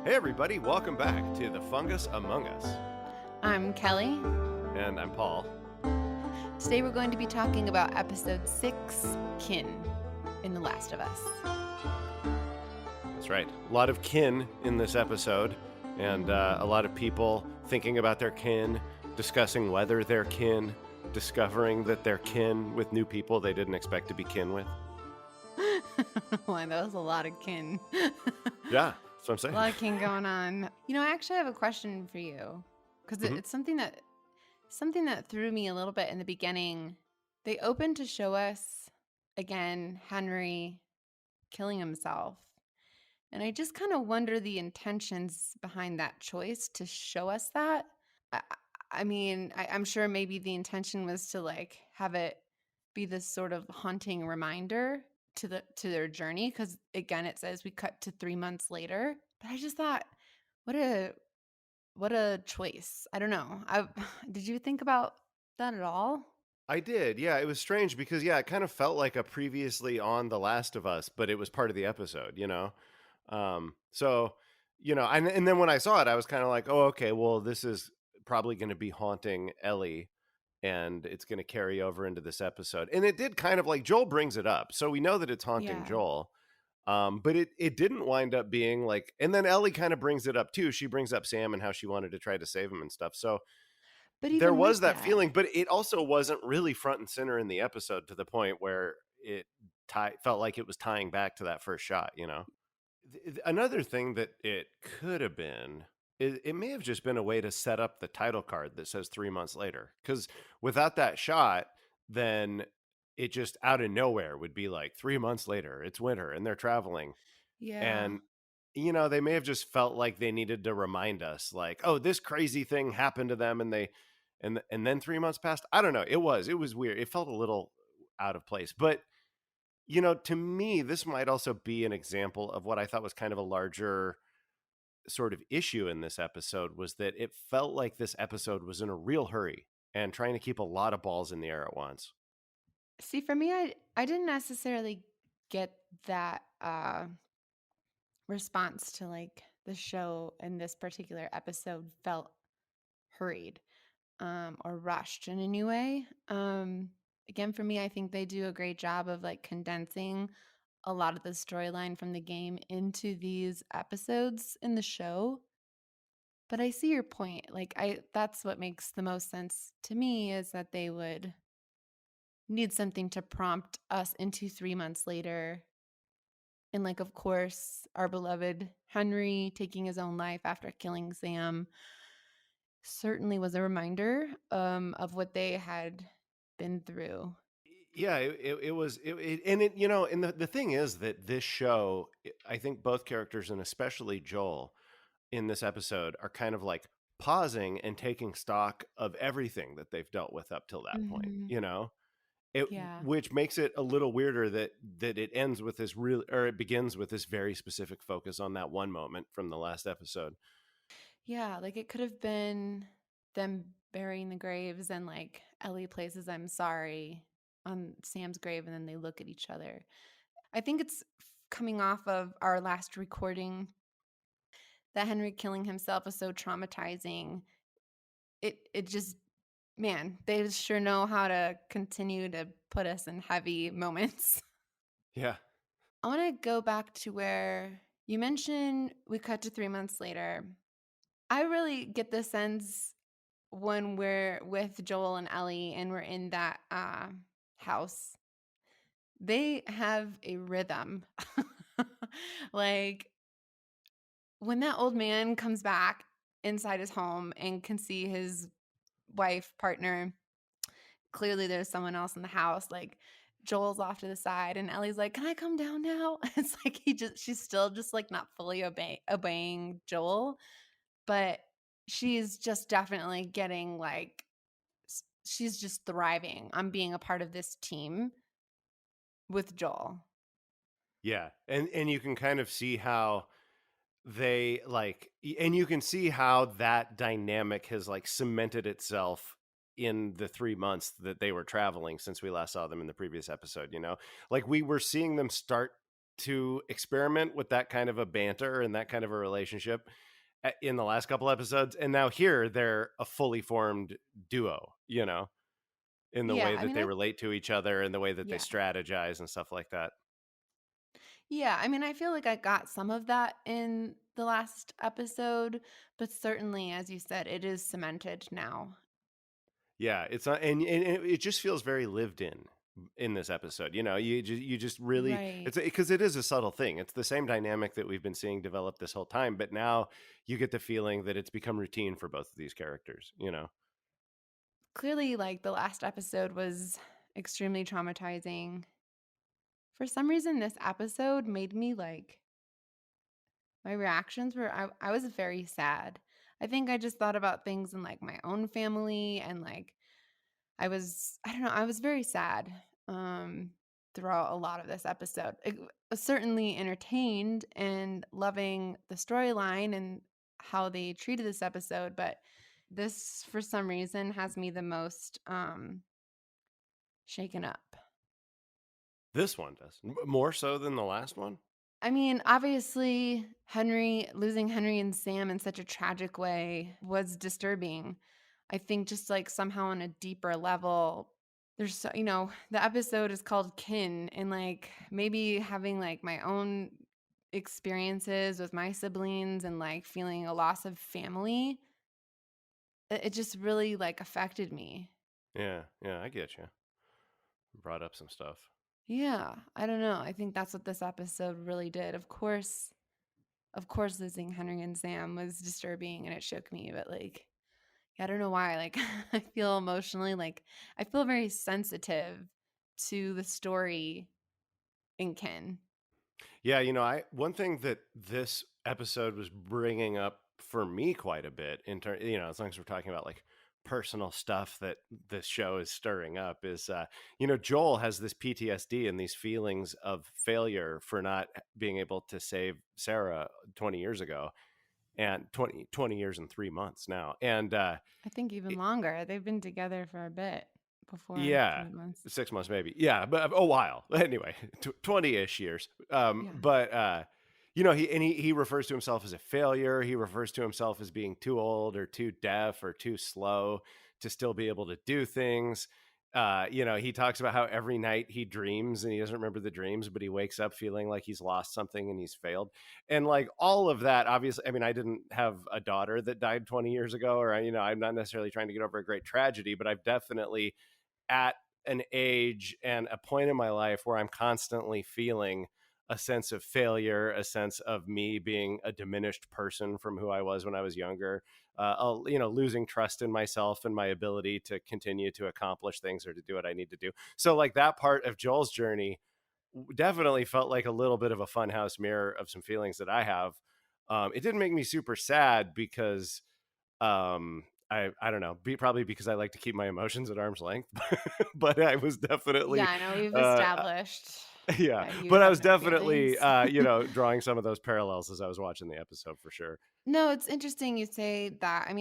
Hey everybody, welcome back to The Fungus Among Us. I'm Kelly. And I'm Paul. Today we're going to be talking about episode 6, Kin, in The Last of Us. That's right. A lot of kin in this episode, and a lot of people thinking about their kin, discussing whether they're kin, discovering that they're kin with new people they didn't expect to be kin with. Boy, that was a lot of kin. Yeah, that's what I'm saying. A lot of kin going on. You know, I actually have a question for you, because it's something that threw me a little bit in the beginning. They opened to show us, again, Henry killing himself. And I just kind of wonder the intentions behind that choice to show us that. I'm sure maybe the intention was to like have it be this sort of haunting reminder to their journey, because again it says we cut to 3 months later. But I just thought, what a choice. I don't know. Did you think about that at all? I did, yeah. It was strange because, yeah, it kind of felt like a previously on The Last of Us, but it was part of the episode, you know? So, and then when I saw it, I was kind of like, oh, okay, well, this is probably going to be haunting Ellie and it's going to carry over into this episode. And it did kind of like Joel brings it up. So we know that it's haunting Yeah. Joel. But it didn't wind up being like, and then Ellie kind of brings it up too. She brings up Sam and how she wanted to try to save him and stuff. So But there even was with that that, feeling, but it also wasn't really front and center in the episode to the point where it felt like it was tying back to that first shot, you know? Another thing that it could have been, it may have just been a way to set up the title card that says 3 months later. Because without that shot, then it just out of nowhere would be like 3 months later, it's winter and they're traveling. yeah. And, they may have just felt like they needed to remind us, like, oh, this crazy thing happened to them and and then 3 months passed. I don't know. It was weird. It felt a little out of place. But to me, this might also be an example of what I thought was kind of a larger sort of issue in this episode, was that it felt like this episode was in a real hurry and trying to keep a lot of balls in the air at once. See, for me, I didn't necessarily get that response to like the show in this particular episode felt hurried or rushed in a new way. Again, for me, I think they do a great job of like condensing a lot of the storyline from the game into these episodes in the show. But I see your point. Like that's what makes the most sense to me, is that they would need something to prompt us into 3 months later. And like, of course, our beloved Henry taking his own life after killing Sam certainly was a reminder of what they had been through. Yeah, it was, and and the thing is that this show, I think both characters and especially Joel in this episode are kind of like pausing and taking stock of everything that they've dealt with up till that point, Mm-hmm. Yeah. which makes it a little weirder that it ends with this real, or it begins with this very specific focus on that one moment from the last episode. Yeah. Like it could have been them burying the graves and like Ellie places "I'm sorry" on Sam's grave, and then they look at each other. I think it's coming off of our last recording that Henry killing himself was so traumatizing. It just, man, they sure know how to continue to put us in heavy moments. Yeah. I want to go back to where you mentioned we cut to 3 months later. I really get the sense when we're with Joel and Ellie and we're in that house, they have a rhythm. Like when that old man comes back inside his home and can see his wife, partner, clearly there's someone else in the house. Like Joel's off to the side and Ellie's like, "Can I come down now?" It's like she's still just like not fully obeying Joel, but she's just definitely getting like she's just thriving on being a part of this team with Joel. Yeah. And you can kind of see how they like, and you can see how that dynamic has like cemented itself in the 3 months that they were traveling since we last saw them in the previous episode. Like we were seeing them start to experiment with that kind of a banter and that kind of a relationship in the last couple episodes, and now here they're a fully formed duo, in the Yeah, way I that mean, they relate to each other and the way that they yeah. strategize and stuff like that. Yeah, I mean, I feel like I got some of that in the last episode, but certainly, as you said, it is cemented now. Yeah, it's not, and it just feels very lived in this episode. You just really, Right. it's because it is a subtle thing. It's the same dynamic that we've been seeing develop this whole time, but now you get the feeling that it's become routine for both of these characters. Clearly, like the last episode was extremely traumatizing. For some reason, this episode made me like my reactions were I was very sad. I think I just thought about things in like my own family and like I don't know, I was very sad throughout a lot of this episode. It was certainly entertained and loving the storyline and how they treated this episode, but this for some reason has me the most shaken up. This one does more so than the last one. I mean, obviously, losing Henry and Sam in such a tragic way was disturbing. I think just like somehow on a deeper level, the episode is called Kin, and like maybe having like my own experiences with my siblings and like feeling a loss of family, it just really like affected me. Yeah, yeah, I get you. Brought up some stuff. Yeah, I don't know. I think that's what this episode really did. Of course, losing Henry and Sam was disturbing and it shook me, but like, yeah, I don't know why. Like, I feel emotionally like I feel very sensitive to the story in Ken. Yeah, I one thing that this episode was bringing up for me quite a bit in turn, as long as we're talking about like personal stuff that this show is stirring up is Joel has this PTSD and these feelings of failure for not being able to save Sarah 20 years ago, and 20 years and 3 months now. And I think even longer. They've been together for a bit before yeah, 3 months. 6 months maybe. Yeah, but a while. Anyway, 20-ish years. Yeah. But he refers to himself as a failure. He refers to himself as being too old or too deaf or too slow to still be able to do things. He talks about how every night he dreams and he doesn't remember the dreams, but he wakes up feeling like he's lost something and he's failed. And like all of that, obviously, I mean, I didn't have a daughter that died 20 years ago, or, I'm not necessarily trying to get over a great tragedy, but I've definitely at an age and a point in my life where I'm constantly feeling a sense of failure, a sense of me being a diminished person from who I was when I was younger, losing trust in myself and my ability to continue to accomplish things or to do what I need to do. So, like that part of Joel's journey definitely felt like a little bit of a funhouse mirror of some feelings that I have. It didn't make me super sad because I don't know, probably because I like to keep my emotions at arm's length, but I was Yeah, definitely I know we've uh established yeah, that you but I have was no definitely feelings. drawing some of those parallels as I was watching the episode for sure. No, it's interesting you say that. I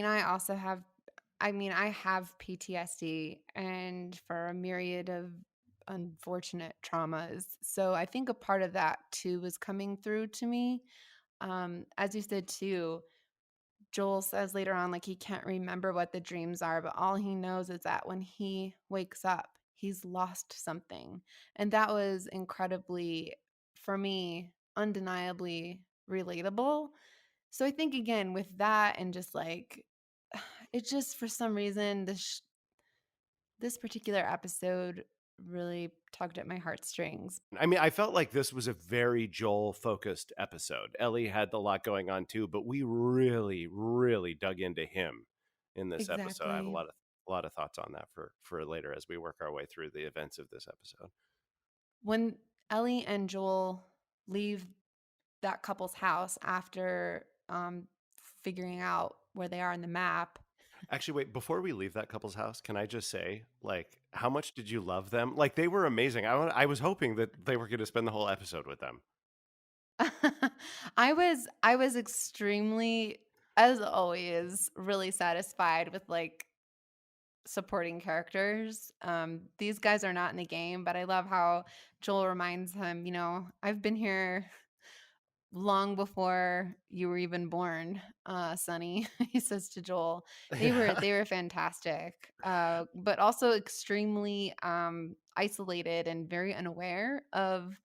have PTSD and for a myriad of unfortunate traumas. So I think a part of that too was coming through to me. As you said too, Joel says later on, like, he can't remember what the dreams are, but all he knows is that when he wakes up, he's lost something. And that was incredibly, for me, undeniably relatable. So I think, again, with that and just like, it just, for some reason, this particular episode really tugged at my heartstrings. I mean, I felt like this was a very Joel focused episode. Ellie had a lot going on too, but we really, really dug into him in this episode. I have a Exactly. lot of thoughts on that for later as we work our way through the events of this episode. When Ellie and Joel leave that couple's house after figuring out where they are in the map. Actually, wait, before we leave that couple's house, can I just say, like, how much did you love them? Like, they were amazing. I was hoping that they were going to spend the whole episode with them. I was extremely, as always, really satisfied with like supporting characters. These guys are not in the game, but I love how Joel reminds him, I've been here long before you were even born, Sonny. He says to Joel. They were Yeah. they were fantastic, but also extremely isolated and very unaware of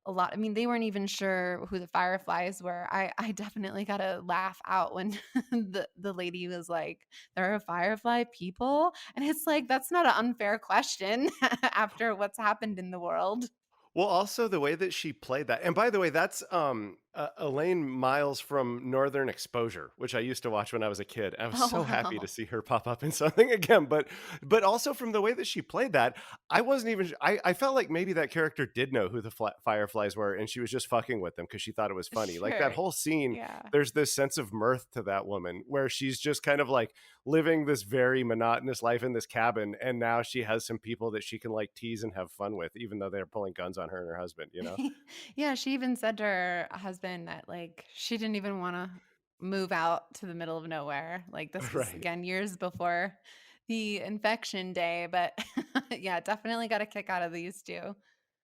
a lot. I mean, they weren't even sure who the Fireflies were. I definitely got to laugh out when the lady was like, "There are Firefly people," and it's like that's not an unfair question after what's happened in the world. Well, also the way that she played that, and by the way, that's Elaine Miles from Northern Exposure, which I used to watch when I was a kid. I was Oh so happy to wow. see her pop up in something again. But also from the way that she played that, I wasn't even. I felt like maybe that character did know who the Fireflies were, and she was just fucking with them because she thought it was funny. Like that Sure. whole scene, Yeah. there's this sense of mirth to that woman where she's just kind of like living this very monotonous life in this cabin, and now she has some people that she can like tease and have fun with, even though they're pulling guns on her and her husband, you know? Yeah, she even said to her husband that like she didn't even want to move out to the middle of nowhere. Like this was Right. again years before the infection day, but yeah, definitely got a kick out of these two.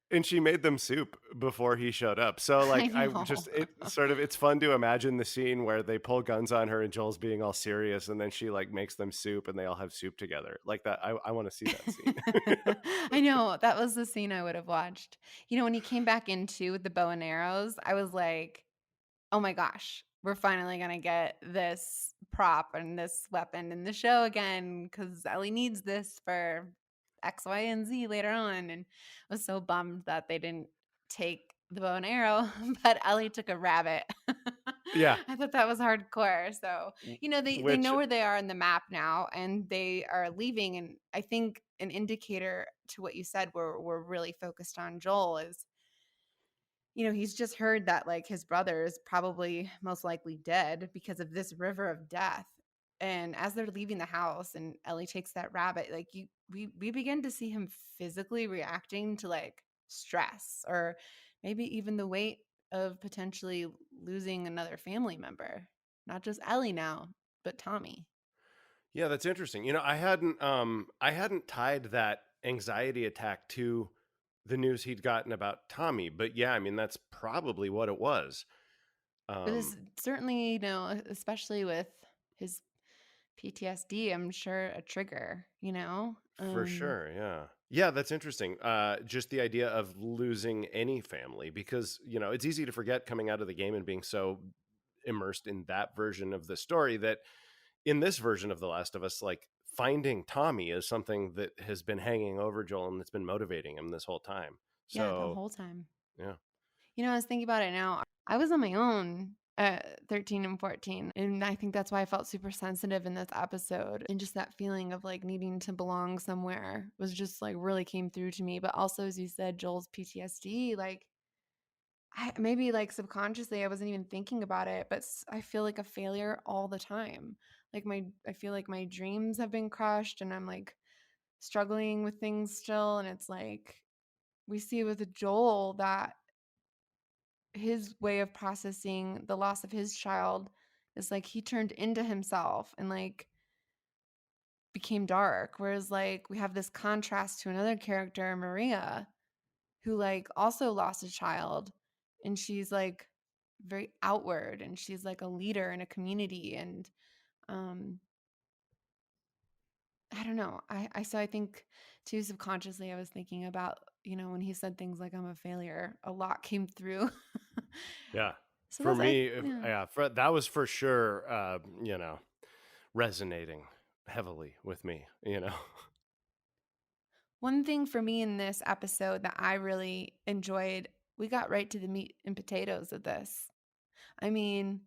And she made them soup before he showed up. So I like I know. just it sort of it's fun to imagine the scene where they pull guns on her and Joel's being all serious and then she like makes them soup and they all have soup together. Like that I want to see that scene. I know, that was the scene I would have watched. When he came back into with the bow and arrows, I was like, "Oh my gosh, we're finally gonna get this prop and this weapon in the show again because Ellie needs this for X, Y, and Z later on." And I was so bummed that they didn't take the bow and arrow, but Ellie took a rabbit. Yeah. I thought that was hardcore. So, they Which know where they are in the map now and they are leaving. And I think an indicator to what you said, we're really focused on Joel is he's just heard that like his brother is probably most likely dead because of this river of death. And as they're leaving the house and Ellie takes that rabbit, like we begin to see him physically reacting to like stress or maybe even the weight of potentially losing another family member. Not just Ellie now, but Tommy. Yeah, that's interesting. I hadn't tied that anxiety attack to the news he'd gotten about Tommy, but yeah, I mean that's probably what it was. It Um is certainly, especially with his PTSD, I'm sure a trigger, you know? For sure, yeah. Yeah, that's interesting. Just the idea of losing any family because, it's easy to forget coming out of the game and being so immersed in that version of the story that in this version of The Last of Us, like finding Tommy is something that has been hanging over Joel and that's been motivating him this whole time. Yeah, the So, whole time. yeah. I was thinking about it now. I was on my own at 13 and 14, and I think that's why I felt super sensitive in this episode. And just that feeling of like needing to belong somewhere was just like really came through to me. But also, as you said, Joel's PTSD, like maybe like subconsciously I wasn't even thinking about it, but I feel like a failure all the time. Like I feel like my dreams have been crushed and I'm like struggling with things still. And it's like we see with Joel that his way of processing the loss of his child is like he turned into himself and like became dark, whereas like we have this contrast to another character, Maria, who like also lost a child and she's like very outward and she's like a leader in a community. And um I don't know, I think too subconsciously I was thinking about when he said things like I'm a failure, a lot came through. Yeah. So For that's I me, yeah. yeah, that was for sure, resonating heavily with me. One thing for me in this episode that I really enjoyed, we got right to the meat and potatoes of this. I mean,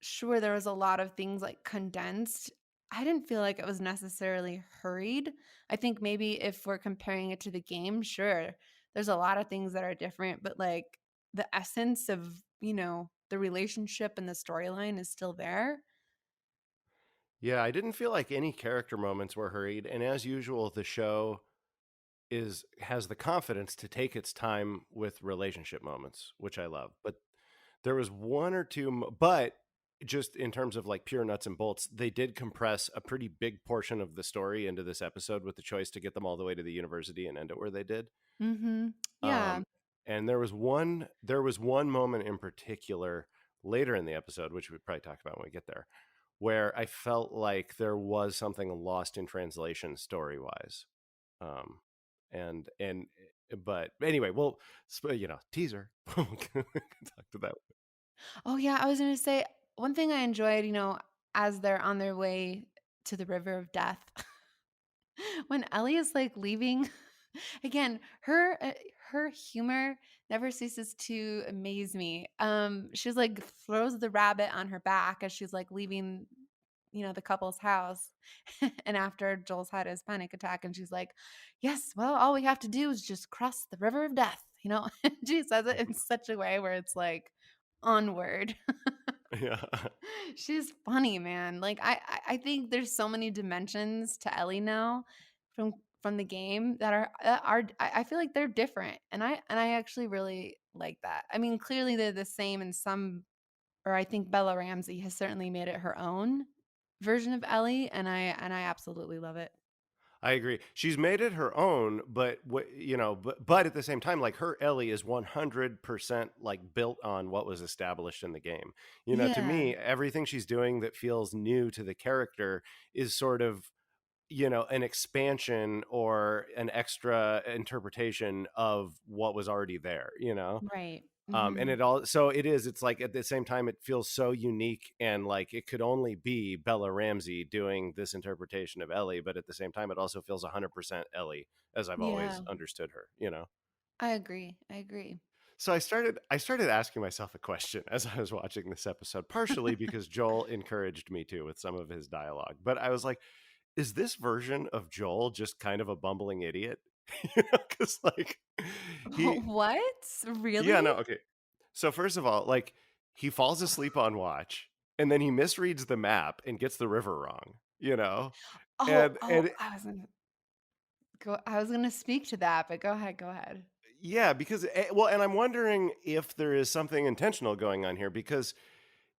sure, there was a lot of things like condensed. I didn't feel like it was necessarily hurried. I think maybe if we're comparing it to the game, sure, there's a lot of things that are different, but like the essence of, the relationship and the storyline is still there. Yeah, I didn't feel like any character moments were hurried, and as usual, the show is has the confidence to take its time with relationship moments, which I love. But there was one or two, but just in terms of like pure nuts and bolts, they did compress a pretty big portion of the story into this episode with the choice to get them all the way to the university and end it where they did. Mm-hmm. Yeah. Um, and there was one moment in particular later in the episode, which we'd probably talk about when we get there, where I felt like there was something lost in translation story wise. Um, and but anyway, well, teaser. We can talk to that. Oh yeah, I was gonna say one thing I enjoyed, as they're on their way to the river of death, when Ellie is like leaving. Again, her humor never ceases to amaze me. She's like throws the rabbit on her back as she's like leaving, the couple's house. And after Joel's had his panic attack, and she's like, "Yes, well, all we have to do is just cross the river of death." And she says it in such a way where it's like onward. Yeah. She's funny, man. Like I think there's so many dimensions to Ellie now from from the game I feel like they're different, and I actually really like that. I mean, clearly they're the same in some, or I think Bella Ramsey has certainly made it her own version of Ellie, and I absolutely love it. I agree. She's made it her own, but but at the same time, like her Ellie is 100% like built on what was established in the game. To Yeah, me, everything she's doing that feels new to the character is sort of an expansion or an extra interpretation of what was already there. right. And Mhm. it's like at the same time it feels so unique, and like it could only be Bella Ramsey doing this interpretation of Ellie, but at the same time it also feels 100% Ellie as I've always Yeah, understood her. I agree. I agree. So I started asking myself a question as I was watching this episode, partially because Joel encouraged me to with some of his dialogue. But I was like, is this version of Joel just kind of a bumbling idiot? Because like he What? yeah, Really? no, okay. So first of all, like he falls asleep on watch and then he misreads the map and gets the river wrong. Oh, And oh, I was gonna speak to that, but go ahead, go ahead. yeah, because well, and I'm wondering if there is something intentional going on here because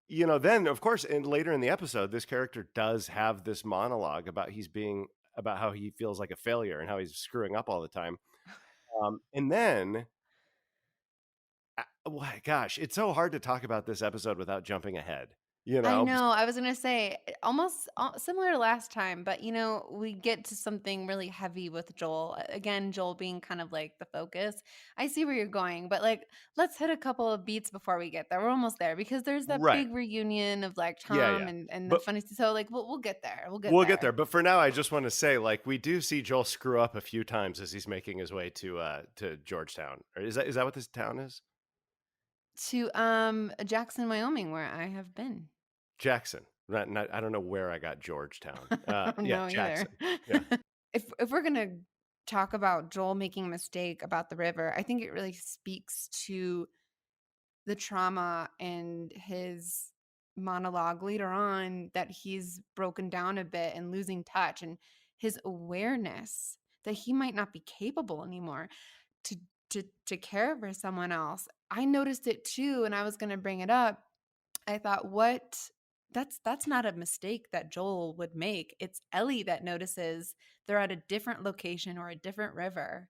then of course and later in the episode this character does have this monologue about how he feels like a failure and how he's screwing up all the time. And then well, gosh, it's so hard to talk about this episode without jumping ahead, you I know? know, I was gonna say, almost similar to last time, but, we get to something really heavy with Joel. Again, Joel being kind of like the focus. I see where you're going, but, like, let's hit a couple of beats before we get there. We're almost there because there's that Right. big reunion of, like, Yeah, Tom yeah. and the But funny, so, like, we'll get there. We'll get we'll get there. there. But for now, I just want to say, like, we do see Joel screw up a few times as he's making his way to Georgetown. Or is that what this town is? To, Jackson, Wyoming, where I have been. Jackson. Not I don't know where I got Georgetown. I don't Yeah, know either. Jackson. Yeah. If we're gonna talk about Joel making a mistake about the river, I think it really speaks to the trauma and his monologue later on, that he's broken down a bit and losing touch, and his awareness that he might not be capable anymore to to care for someone else. I noticed it too, and I was going to bring it up. I thought, what? That's not a mistake that Joel would make. It's Ellie that notices they're at a different location or a different river,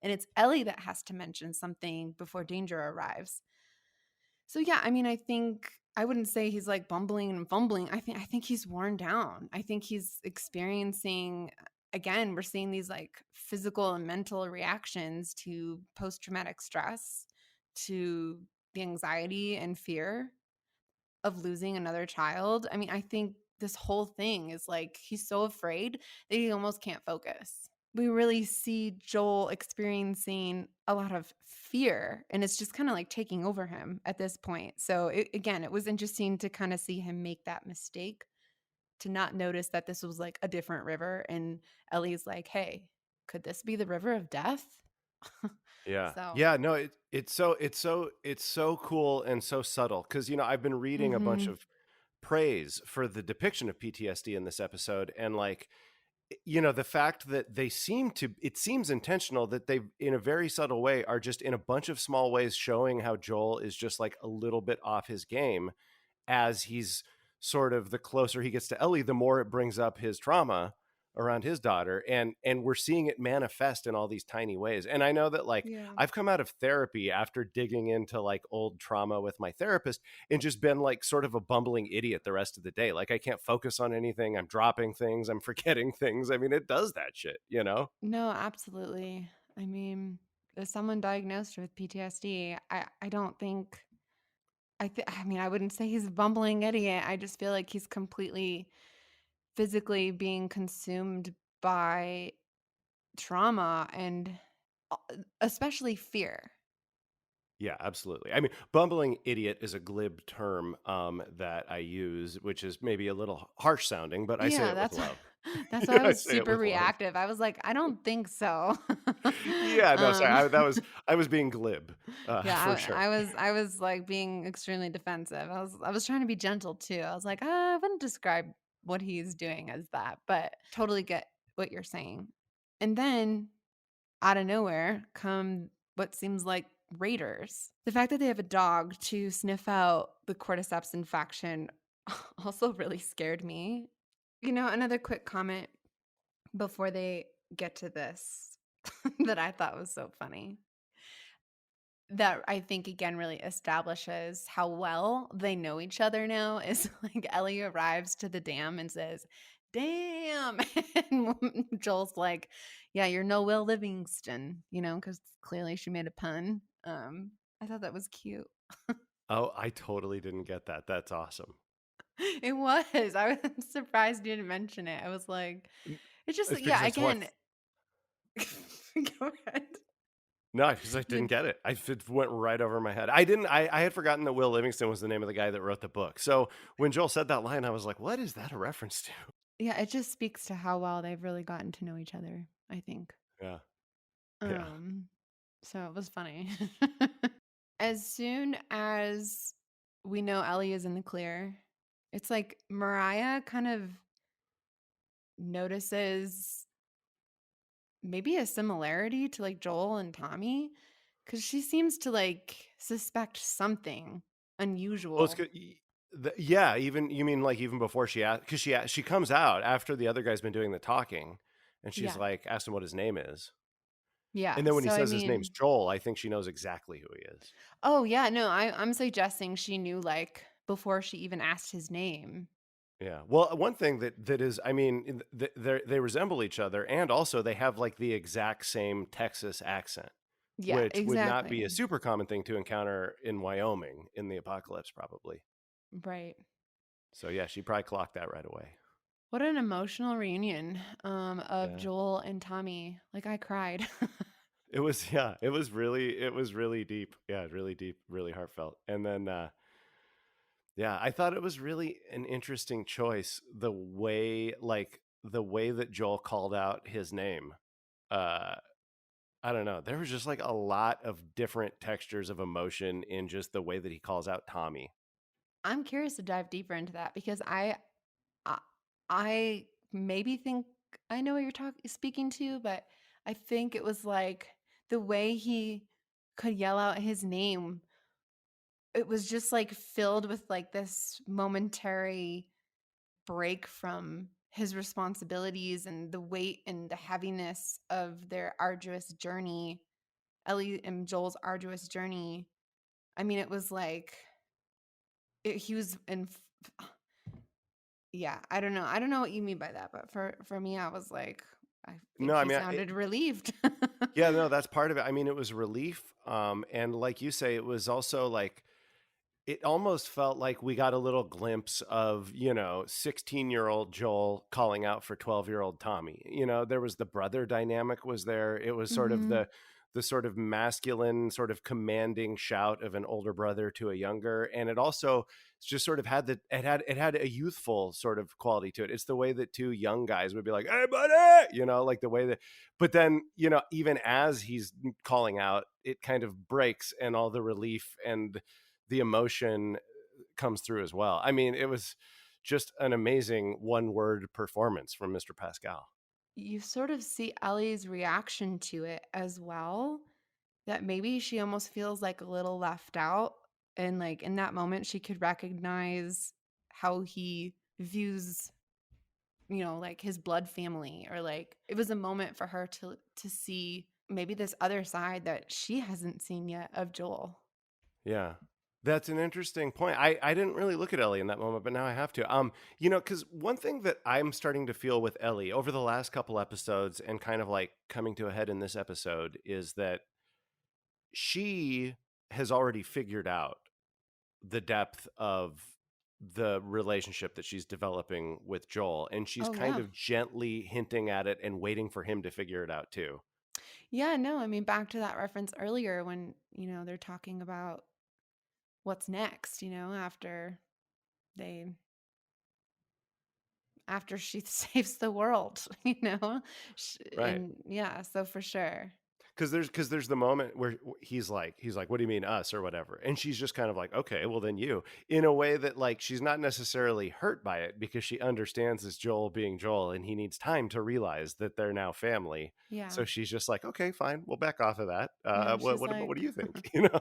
and it's Ellie that has to mention something before danger arrives. So yeah, I mean, I think I wouldn't say he's like bumbling and fumbling. I think he's worn down. I think he's experiencing, again, we're seeing these like physical and mental reactions to post-traumatic stress, to the anxiety and fear of losing another child. I mean, I think this whole thing is like he's so afraid that he almost can't focus. We really see Joel experiencing a lot of fear, and it's just kind of like taking over him at this point. So, again, it was interesting to kind of see him make that mistake, to not notice that this was like a different river. And Ellie's like, hey, could this be the river of death? Yeah. So, Yeah, no, it's so cool and so subtle because I've been reading a bunch mhm. of praise for the depiction of PTSD in this episode, and like the fact that it seems intentional that they in a very subtle way are just in a bunch of small ways showing how Joel is just like a little bit off his game, as he's sort of the closer he gets to Ellie, the more it brings up his trauma around his daughter, and we're seeing it manifest in all these tiny ways. And I know that, like, Yeah. I've come out of therapy after digging into like old trauma with my therapist and just been like sort of a bumbling idiot the rest of the day. Like, I can't focus on anything, I'm dropping things, I'm forgetting things. I mean, it does that shit, you know. No, absolutely. I mean, as someone diagnosed with PTSD, I don't think I mean, I wouldn't say he's a bumbling idiot. I just feel like he's completely physically being consumed by trauma and uh, especially fear. Yeah, absolutely. I mean, bumbling idiot is a glib term that I use, which is maybe a little harsh sounding, but I say Yeah, it with that's love. that's why I I was say it super with love. reactive. I was like, I don't think so. Yeah, no, sorry. um I was being glib, Yeah, for sure. I was like being extremely defensive. I was trying to be gentle too. I was like, I wouldn't describe what he's doing as that, but totally get what you're saying. And then out of nowhere come what seems like raiders. The fact that they have a dog to sniff out the cordyceps infection also really scared me. Another quick comment before they get to this that I thought was so funny. That I think again really establishes how well they know each other now is like Ellie arrives to the dam and says, "Damn." And Joel's like, "Yeah, you're no Will Livingston," because clearly she made a pun. I thought that was cute. Oh, I totally didn't get that. That's awesome. It was. I was surprised you didn't mention it. I was like, it's just It's because yeah, I again. Go ahead. no, because I didn't You get it. It went right over my head. I didn't. I had forgotten that Will Livingston was the name of the guy that wrote the book. So when Joel said that line, I was like, "What is that a reference to?" Yeah, it just speaks to how well they've really gotten to know each other, I think. Yeah, yeah. Um, so it was funny. As soon as we know Ellie is in the clear, it's like Mariah kind of notices maybe a similarity to like Joel and Tommy because she seems to like suspect something Well, it's unusual. good. Yeah, even you mean like even before because she comes out after the other guy's been doing the talking, and she's Yeah. like asked him what his name is, and Yeah. then when he So, I says his name's mean, Joel, I think she knows exactly who he is. oh, yeah. No, I'm suggesting she knew like before she even asked his name. Yeah. Well, one thing that is, I mean, they resemble each other, and also they have like the exact same Texas accent, Yeah, which would not be a exactly. super common thing to encounter in Wyoming in the apocalypse, probably. Right. So yeah, she probably clocked that right away. What an emotional reunion of Yeah. Joel and Tommy. Like I cried. It was yeah, it was really deep. Yeah, really deep, really heartfelt. And then yeah, I thought it was really an interesting choice the way that Joel called out his name. Uh I don't know. There was just like a lot of different textures of emotion in just the way that he calls out Tommy. I'm curious to dive deeper into that because I, I maybe think I know what you're speaking to, but I think it was like the way he could yell out his name. It was just like filled with like this momentary break from his responsibilities and the weight and the heaviness of their arduous journey, Ellie and Joel's arduous journey. I mean, it was like he was in. Yeah, I don't know. I don't know what you mean by that, but for me, I was like, I No, think I he mean, sounded relieved. yeah, no, that's part of it. I mean, it was relief. And like you say, it was also like it almost felt like we got a little glimpse of, 16-year-old Joel calling out for 12-year-old Tommy. There was the brother dynamic was there. It was sort of Hmm. the sort of masculine, sort of commanding shout of an older brother to a younger. And it also just sort of had it had a youthful sort of quality to it. It's the way that two young guys would be like, "Hey buddy," like the way that, but then, even as he's calling out, it kind of breaks and all the relief and the emotion comes through as well. I mean, it was just an amazing one word performance from Mr. Pascal. You sort of see Ellie's reaction to it as well. That maybe she almost feels like a little left out. And like in that moment, she could recognize how he views, like his blood family, or like it was a moment for her to see maybe this other side that she hasn't seen yet of Joel. Yeah. That's an interesting point. I didn't really look at Ellie in that moment, but now I have to. Because one thing that I'm starting to feel with Ellie over the last couple episodes and kind of like coming to a head in this episode is that she has already figured out the depth of the relationship that she's developing with Joel, and she's Oh kind yeah. of gently hinting at it and waiting for him to figure it out too. Yeah, no, I mean back to that reference earlier when, they're talking about what's next, they after she saves the world, Right. and yeah, so for sure. Because there's the moment where he's like, what do you mean us or whatever, and she's just kind of like, okay, well then you, in a way that like she's not necessarily hurt by it because she understands it's Joel being Joel and he needs time to realize that they're now family. Yeah. So she's just like, okay, fine, we'll back off of that. Yeah, What she's what do like you think? You know?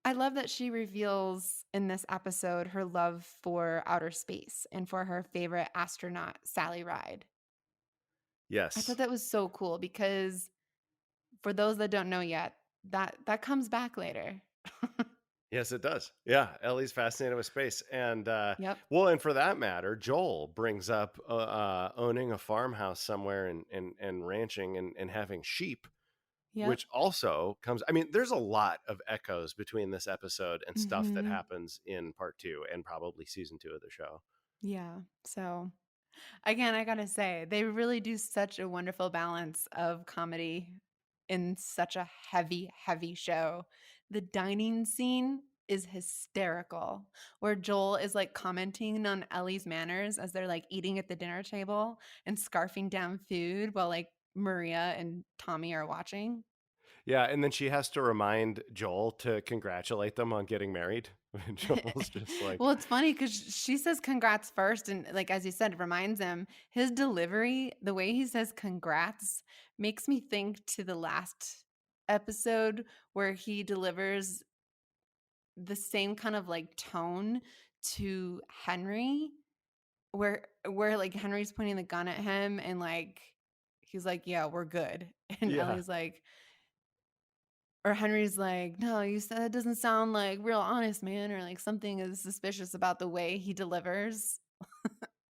I love that she reveals in this episode her love for outer space and for her favorite astronaut, Sally Ride. I thought Yes. that was so cool because for those that don't know yet, that comes back later. Yes, it does. Yeah, Ellie's fascinated with space, and Yep. well, and for that matter, Joel brings up owning a farmhouse somewhere and ranching and having sheep, Yep. which also comes. I mean, there's a lot of echoes between this episode and stuff that Mhm. happens in part two and probably season two of the show. Yeah. So again, I gotta say, they really do such a wonderful balance of comedy in such a heavy, heavy show. The dining scene is hysterical, where Joel is like commenting on Ellie's manners as they're like eating at the dinner table and scarfing down food while like Maria and Tommy are watching. Yeah, and then she has to remind Joel to congratulate them on getting married. And Joel's just like, Well, it's funny because she says congrats first. And, like, as you said, it reminds him his delivery, the way he says congrats, makes me think to the last episode where he delivers the same kind of like tone to Henry, where like Henry's pointing the gun at him and like he's like, yeah, we're good. And yeah, Ellie's like, or Henry's like, "No, you said it doesn't sound like real honest, man," or like something is suspicious about the way he delivers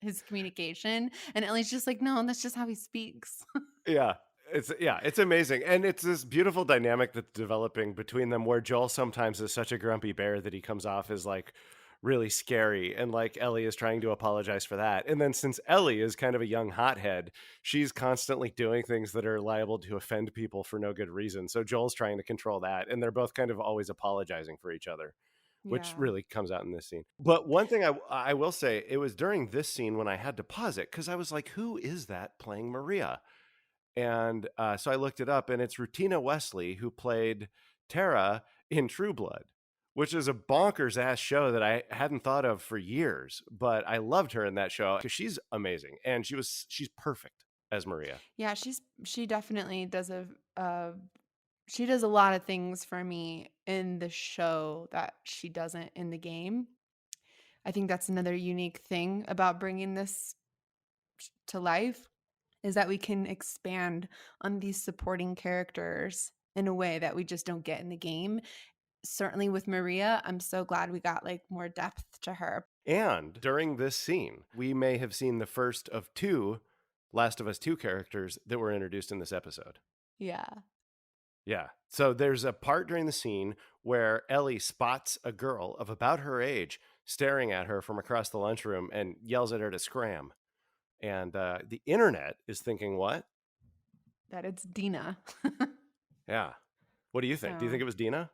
his communication. And Ellie's just like, "No, that's just how he speaks." yeah, it's amazing, and it's this beautiful dynamic that's developing between them, where Joel sometimes is such a grumpy bear that he comes off as like really scary, and like Ellie is trying to apologize for that, and then since Ellie is kind of a young hothead, she's constantly doing things that are liable to offend people for no good reason. So Joel's trying to control that, and they're both kind of always apologizing for each other, which Yeah. really comes out in this scene. But one thing I will say, it was during this scene when I had to pause it because I was like, who is that playing Maria? And so I looked it up, and it's Rutina Wesley, who played Tara in True Blood, which is a bonkers ass show that I hadn't thought of for years. But I loved her in that show because she's amazing, and she's perfect as Maria. Yeah, she definitely does she does a lot of things for me in the show that she doesn't in the game. I think that's another unique thing about bringing this to life is that we can expand on these supporting characters in a way that we just don't get in the game. Certainly with Maria, I'm so glad we got like more depth to her. And during this scene, we may have seen the first of two Last of Us 2 characters that were introduced in this episode. Yeah. Yeah. So there's a part during the scene where Ellie spots a girl of about her age staring at her from across the lunchroom and yells at her to scram. And the internet is thinking, what? That it's Dina. Yeah. What do you think? Do you think So it was Dina?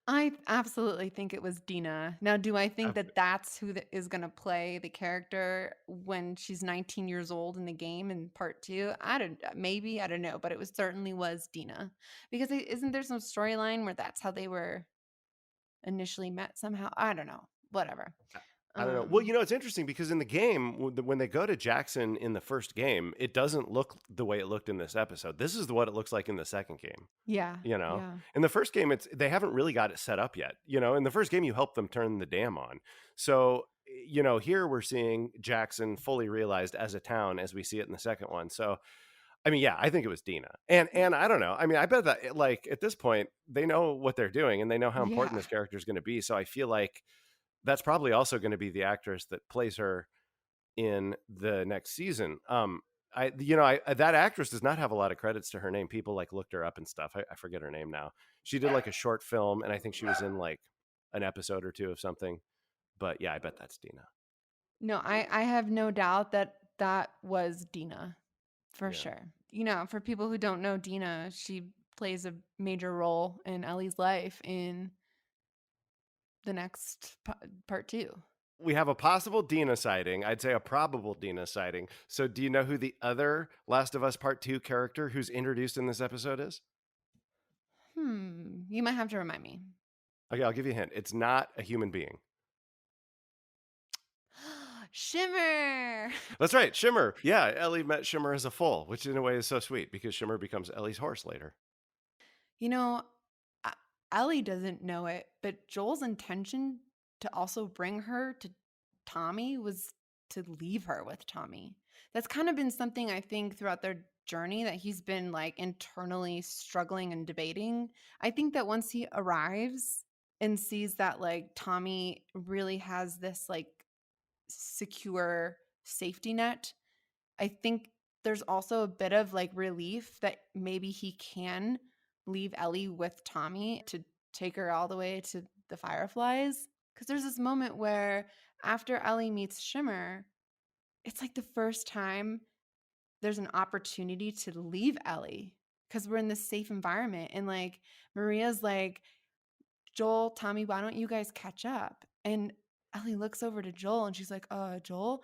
I absolutely think it was Dina. Now, do I think Uh, that that's who is going to play the character when she's 19 years old in the game in part two? I don't, maybe, I don't know, but it was certainly was Dina because isn't there some storyline where that's how they were initially met somehow? I don't know. Whatever. I don't know. Well, Um, it's interesting because in the game, when they go to Jackson in the first game, it doesn't look the way it looked in this episode. This is what it looks like in the second game. yeah, You know, yeah. in the first game, they haven't really got it set up yet. In the first game, you help them turn the dam on. So, here we're seeing Jackson fully realized as a town as we see it in the second one. So, I mean, yeah, I think it was Dina, and I don't know. I mean, I bet that like at this point they know what they're doing and they know how important Yeah. this character is going to be. So I feel like that's probably also going to be the actress that plays her in the next season. That actress does not have a lot of credits to her name. People like looked her up and stuff. I forget her name now. She did like a short film, and I think she was in like an episode or two of something. But yeah, I bet that's Dina. No, I have no doubt that that was Dina for Yeah, sure. For people who don't know Dina, she plays a major role in Ellie's life in the next part 2. we have a possible Dina sighting. I'd say a probable Dina sighting. So, do you know who the other Last of Us Part Two character who's introduced in this episode is? You might have to remind me. Okay, I'll give you a hint. It's not a human being. Shimmer. That's right, Shimmer. Yeah, Ellie met Shimmer as a foal, which in a way is so sweet because Shimmer becomes Ellie's horse later. You know, A- Ellie doesn't know it, but Joel's intention to also bring her to Tommy was to leave her with Tommy. That's kind of been something I think throughout their journey that he's been like internally struggling and debating. I think that once he arrives and sees that like Tommy really has this like secure safety net, I think there's also a bit of like relief that maybe he can leave Ellie with Tommy to take her all the way to the Fireflies. Because there's this moment where after Ellie meets Shimmer, it's like the first time there's an opportunity to leave Ellie because we're in this safe environment. And like Maria's like, Joel, Tommy, why don't you guys catch up? And Ellie looks over to Joel and she's like, Joel,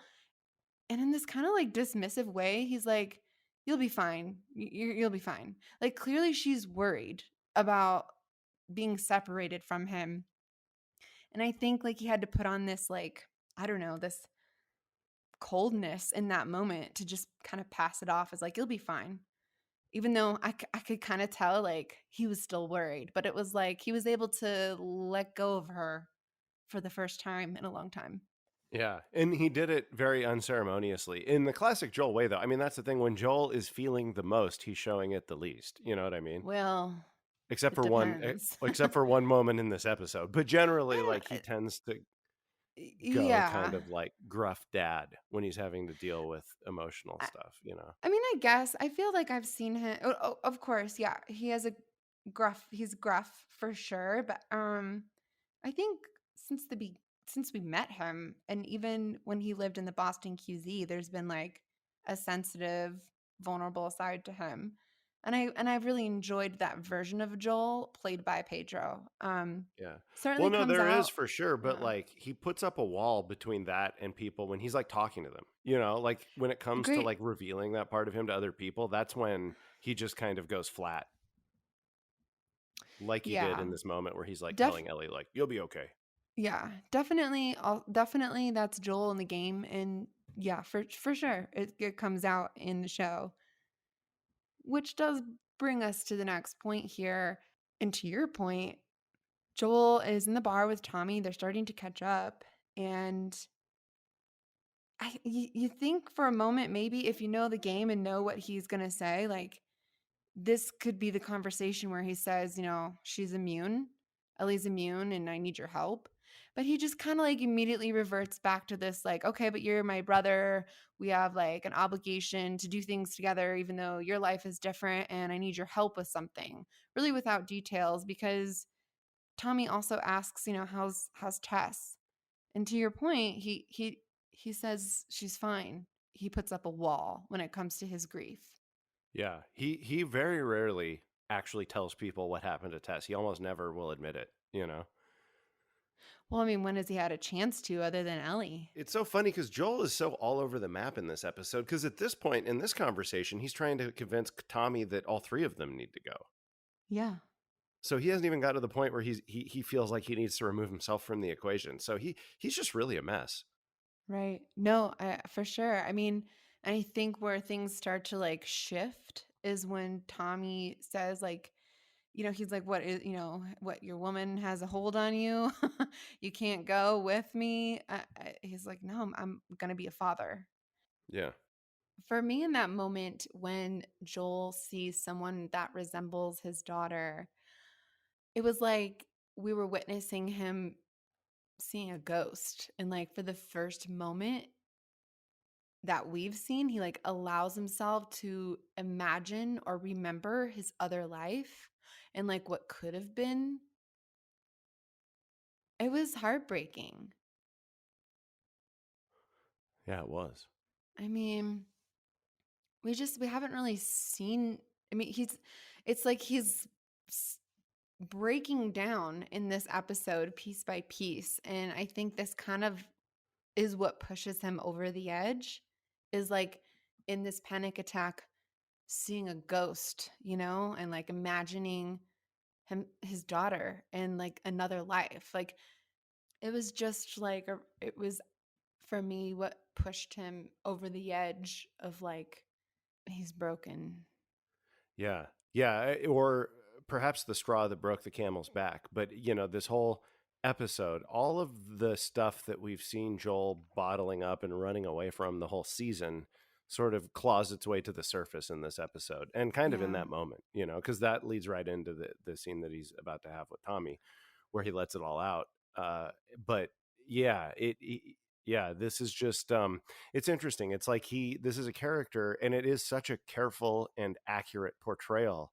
and in this kind of like dismissive way, he's like, "You'll be fine. You'll be fine." Like clearly she's worried about being separated from him. And I think like he had to put on this like, I don't know, this coldness in that moment to just kind of pass it off as like, "You'll be fine." Even though I could kind of tell like he was still worried, but it was like he was able to let go of her for the first time in a long time. Yeah, and he did it very unceremoniously. In the classic Joel way, though, I mean, that's the thing. When Joel is feeling the most, he's showing it the least. You know what I mean? Well, Except it for one, depends. except for one moment in this episode. But generally, I like he don't tends to go kind yeah. of like gruff dad when he's having to deal with emotional I stuff. I mean, I guess I feel like I've seen him. Of course, yeah, he has a gruff. He's gruff for sure, but I think since since we met him, and even when he lived in the Boston QZ, there's been like a sensitive, vulnerable side to him, and I've really enjoyed that version of Joel played by Pedro. Yeah. Well, Certainly no, comes there is out. for sure, but Yeah, like he puts up a wall between that and people when he's like talking to them. Like when it comes to great. like revealing that part of him to other people, that's when he just kind of goes flat, like he did Yeah, in this moment where he's like def telling Ellie, like, you'll be okay. Yeah, definitely. Definitely that's Joel in the game, and yeah, for sure, it comes out in the show, which does bring us to the next point here. And to your point, Joel is in the bar with Tommy. They're starting to catch up, and you think for a moment maybe if you know the game and know what he's gonna say, like this could be the conversation where he says, she's immune, Ellie's immune, and I need your help. But he just kind of like immediately reverts back to this, like, okay, but you're my brother. We have like an obligation to do things together, even though your life is different, and I need your help with something. Really, without details, because Tommy also asks, how's Tess? And to your point, he says she's fine. He puts up a wall when it comes to his grief. Yeah. He very rarely actually tells people what happened to Tess. He almost never will admit it. Well, I mean, when has he had a chance to other than Ellie? It's so funny because Joel is so all over the map in this episode. Because at this point in this conversation, he's trying to convince Tommy that all three of them need to go. Yeah. So he hasn't even got to the point where he feels like he needs to remove himself from the equation. So he's just really a mess. Right. No, for sure. I mean, I think where things start to like shift is when Tommy says like, he's like, what is, what your woman has a hold on you. You can't go with me. He's like, no, I'm going to be a father. Yeah. For me, in that moment, when Joel sees someone that resembles his daughter, it was like we were witnessing him seeing a ghost. And like for the first moment that we've seen, he like allows himself to imagine or remember his other life and like what could have been. It was heartbreaking. Yeah, it was. I mean, we haven't really seen. I mean, it's like he's s- breaking down in this episode piece by piece, and I think this kind of is what pushes him over the edge, is like in this panic attack seeing a ghost, and like imagining his daughter in like another life. Like it was just like it was for me what pushed him over the edge of like he's broken. Yeah. Yeah. Or perhaps the straw that broke the camel's back. But, this whole episode, all of the stuff that we've seen Joel bottling up and running away from the whole season sort of claws its way to the surface in this episode and kind of in Yeah. that moment, because that leads right into the scene that he's about to have with Tommy, where he lets it all out. Uh, but yeah, yeah, this is just it's interesting. It's like this is a character, and it is such a careful and accurate portrayal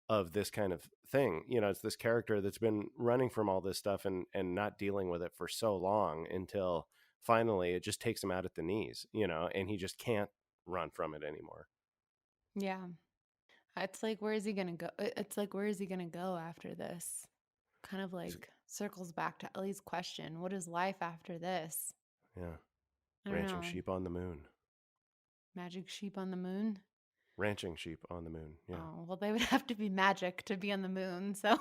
of this kind of thing. It's this character that's been running from all this stuff and not dealing with it for so long until finally it just takes him out at the knees, and he just can't run from it anymore. Yeah. It's like where is he going to go? It's like where is he going to go after this? Kind of He's, like circles back to Ellie's question, what is life after this? yeah, I don't ranching know. sheep on the moon. Magic sheep on the moon? Ranching sheep on the moon. Yeah. Oh, well they would have to be magic to be on the moon. So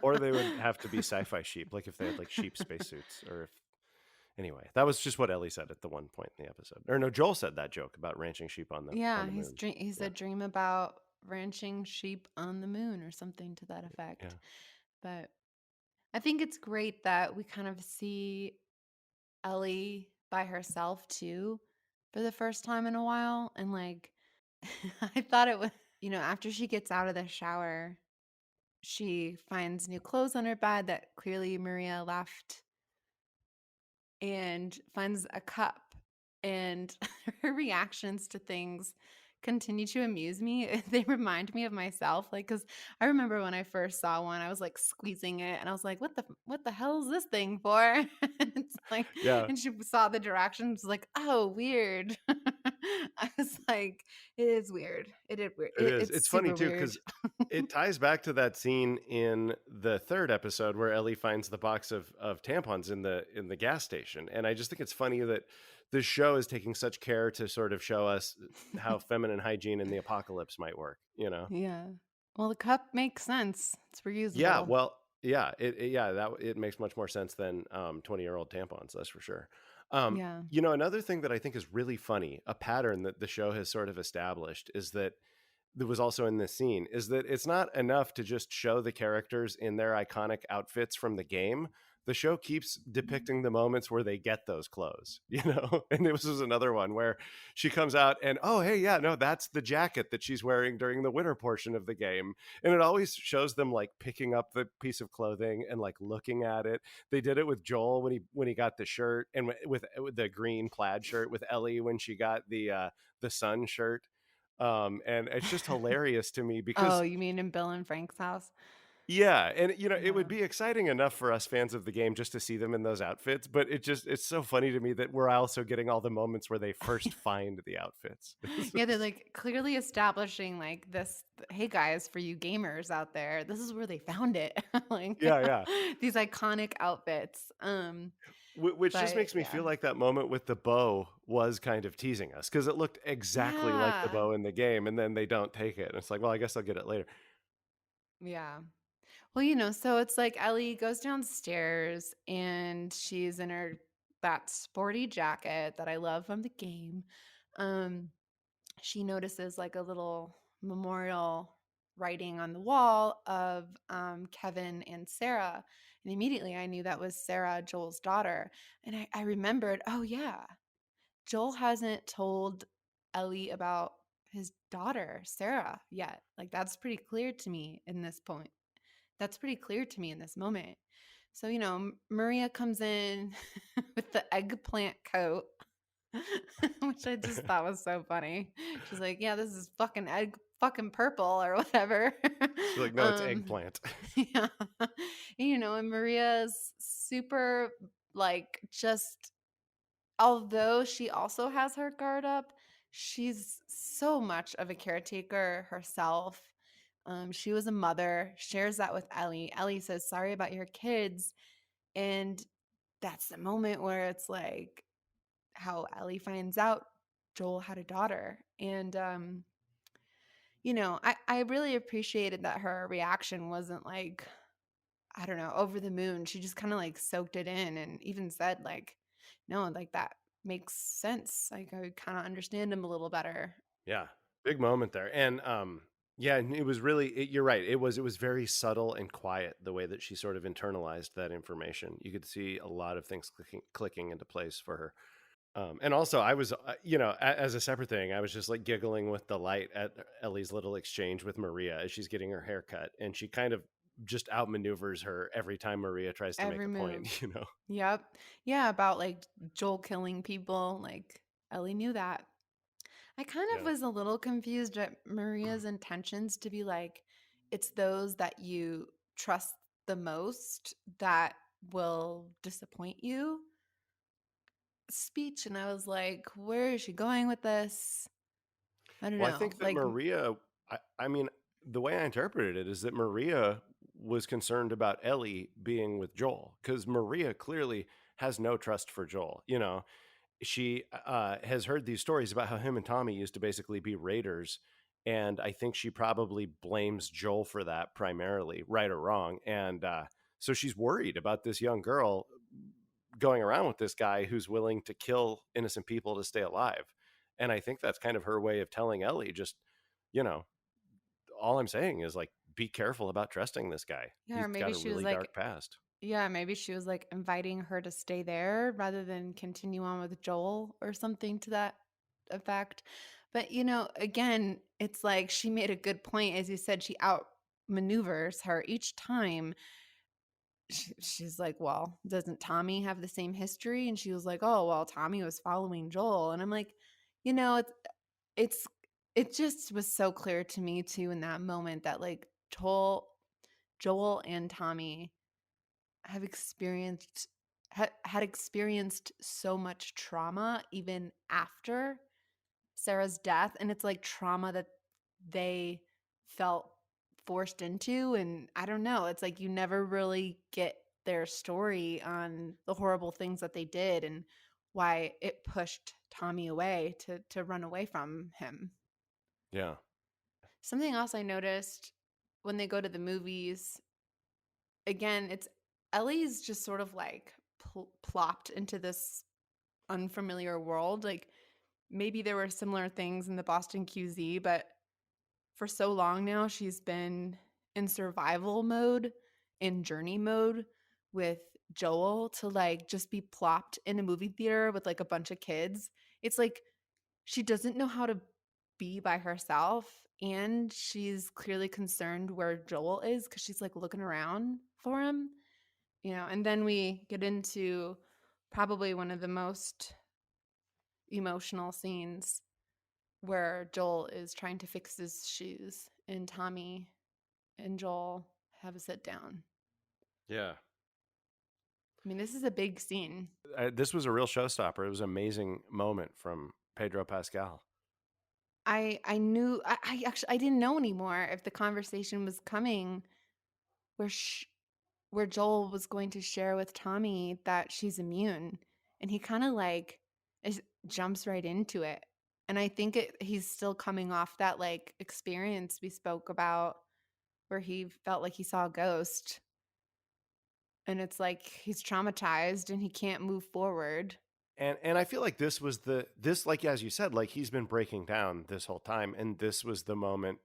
Or they would have to be sci-fi sheep, like if they had like sheep spacesuits, or if anyway, that was just what Ellie said at the one point in the episode. Or no, Joel said that joke about ranching sheep on yeah, the moon. he Yeah, said dream about ranching sheep on the moon or something to that yeah, effect. But I think it's great that we kind of see Ellie by herself too for the first time in a while. And like, I thought it was, after she gets out of the shower, she finds new clothes on her bed that clearly Maria left and finds a cup. And her reactions to things continue to amuse me. They remind me of myself. Like, because I remember when I first saw one, I was like squeezing it and I was like, what the hell is this thing for? And it's like, yeah. and she saw the directions, was like, oh, weird. I was like, it is weird. It is weird. It is. It's It's funny super too weird. because it ties back to that scene in the third episode where Ellie finds the box of tampons in the gas station, and I just think it's funny that this show is taking such care to sort of show us how feminine hygiene in the apocalypse might work. Yeah. Well, the cup makes sense. It's Yeah, reusable. well, yeah, yeah, that it makes much more sense than 20-year-old tampons, that's for sure. Um, Yeah. Another thing that I think is really funny, a pattern that the show has sort of established is that was also in this scene is that it's not enough to just show the characters in their iconic outfits from the game. The show keeps depicting the moments where they get those clothes, And this was another one where she comes out and, oh, hey, yeah, no, that's the jacket that she's wearing during the winter portion of the game. And it always shows them like picking up the piece of clothing and like looking at it. They did it with Joel when he got the shirt, and with the green plaid shirt, with Ellie when she got the sun shirt. And it's just hilarious to me Oh, because you mean in Bill and Frank's house? yeah, and it would Yeah. be exciting enough for us fans of the game just to see them in those outfits, but it's so funny to me that we're also getting all the moments where they first find the outfits. Yeah, they're like clearly establishing like this, hey guys, for you gamers out there, this is where they found it. Like Yeah, yeah. these iconic outfits. Which just But makes me yeah. feel like that moment with the bow was kind of teasing us because it looked exactly like the Yeah. bow in the game, and then they don't take it. And it's like, well, I guess I'll get it later. Yeah. Well, so it's like Ellie goes downstairs and she's in her that sporty jacket that I love from the game. Um, she notices like a little memorial writing on the wall of Kevin and Sarah. And immediately I knew that was Sarah, Joel's daughter. And I remembered, oh, yeah, Joel hasn't told Ellie about his daughter, Sarah, yet. Like, that's pretty clear to me in this point. That's pretty clear to me in this moment. So, Maria comes in with the eggplant coat, which I just thought was so funny. She's like, "Yeah, this is fucking egg fucking purple or whatever." She's like, no, it's um eggplant. yeah. And Maria's super like just although she also has her guard up, she's so much of a caretaker herself. She was a mother, shares that with Ellie. Ellie says, "Sorry about your kids." And that's the moment where it's like how Ellie finds out Joel had a daughter. And, I really appreciated that her reaction wasn't like, I don't know, over the moon. She just kind of like soaked it in and even said, like, no, like that makes sense. Like, I kind of understand him a little better. Yeah, big moment there. And yeah, and it was really you're right. It was very subtle and quiet the way that she sort of internalized that information. You could see a lot of things clicking into place for her. And also, I was, as a separate thing, I was just like giggling with delight at Ellie's little exchange with Maria as she's getting her hair cut, and she kind of just outmaneuvers her every time Maria tries to make Every a move. point. You know? Yep. Yeah, about like Joel killing people. Like, Ellie knew that. I kind of Yeah. was a little confused at Maria's intentions to be like, it's those that you trust the most that will disappoint you speech. And I was like, where is she going with this? I don't Well, I know. think that Like, Maria, I mean, the way I interpreted it is that Maria was concerned about Ellie being with Joel because Maria clearly has no trust for Joel. She has heard these stories about how him and Tommy used to basically be raiders. And I think she probably blames Joel for that primarily, right or wrong. And so she's worried about this young girl going around with this guy who's willing to kill innocent people to stay alive. And I think that's kind of her way of telling Ellie, just, you know, all I'm saying is like, be careful about trusting this guy. yeah, He's or maybe got a she was really like, dark past. yeah, maybe she was like inviting her to stay there rather than continue on with Joel or something to that effect. But, again, it's like she made a good point. As you said, she outmaneuvers her each time. She's like, well, doesn't Tommy have the same history? And she was like, oh, well, Tommy was following Joel. And I'm like, you know, it's, it's, it just was so clear to me too in that moment that like Joel and Tommy have had experienced so much trauma even after Sarah's death, and it's like trauma that they felt forced into. And I don't know, it's like you never really get their story on the horrible things that they did and why it pushed Tommy away to run away from him. Yeah. Something else I noticed when they go to the movies, again, it's Ellie's just sort of like plopped into this unfamiliar world. Like maybe there were similar things in the Boston QZ, but for so long now, she's been in survival mode, in journey mode with Joel to like just be plopped in a movie theater with like a bunch of kids. It's like she doesn't know how to be by herself. And she's clearly concerned where Joel is because she's like looking around for him. And then we get into probably one of the most emotional scenes where Joel is trying to fix his shoes and Tommy and Joel have a sit down. Yeah. I mean, this is a big scene. This was a real showstopper. It was an amazing moment from Pedro Pascal. I knew I actually I didn't know anymore if the conversation was coming where where Joel was going to share with Tommy that she's immune, and he kind of like jumps right into it. And I think he's still coming off that like experience we spoke about where he felt like he saw a ghost. and it's like he's traumatized and he can't move forward. And I feel like this was this, like as you said, like he's been breaking down this whole time, and this was the moment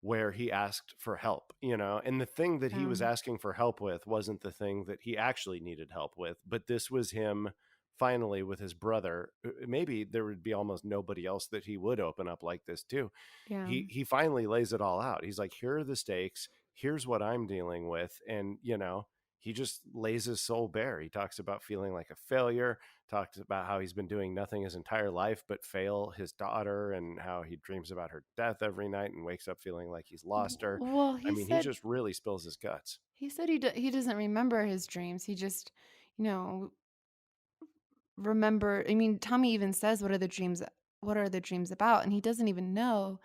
where he asked for help, you know? And the thing that he was Um, asking for help with wasn't the thing that he actually needed help with, but this was him finally with his brother. Maybe there would be almost nobody else that he would open up like this to. yeah. He finally lays it all out. He's like, here are the stakes, here's what I'm dealing with. And you know, he just lays his soul bare. He talks about feeling like a failure, talks about how he's been doing nothing his entire life but fail his daughter, and how he dreams about her death every night and wakes up feeling like he's lost her. Well, I mean, he just really spills his guts. he said he doesn't remember his dreams. He just, you know, remember. I mean, Tommy even says, "What are the dreams? What are the dreams about?" And he doesn't even know.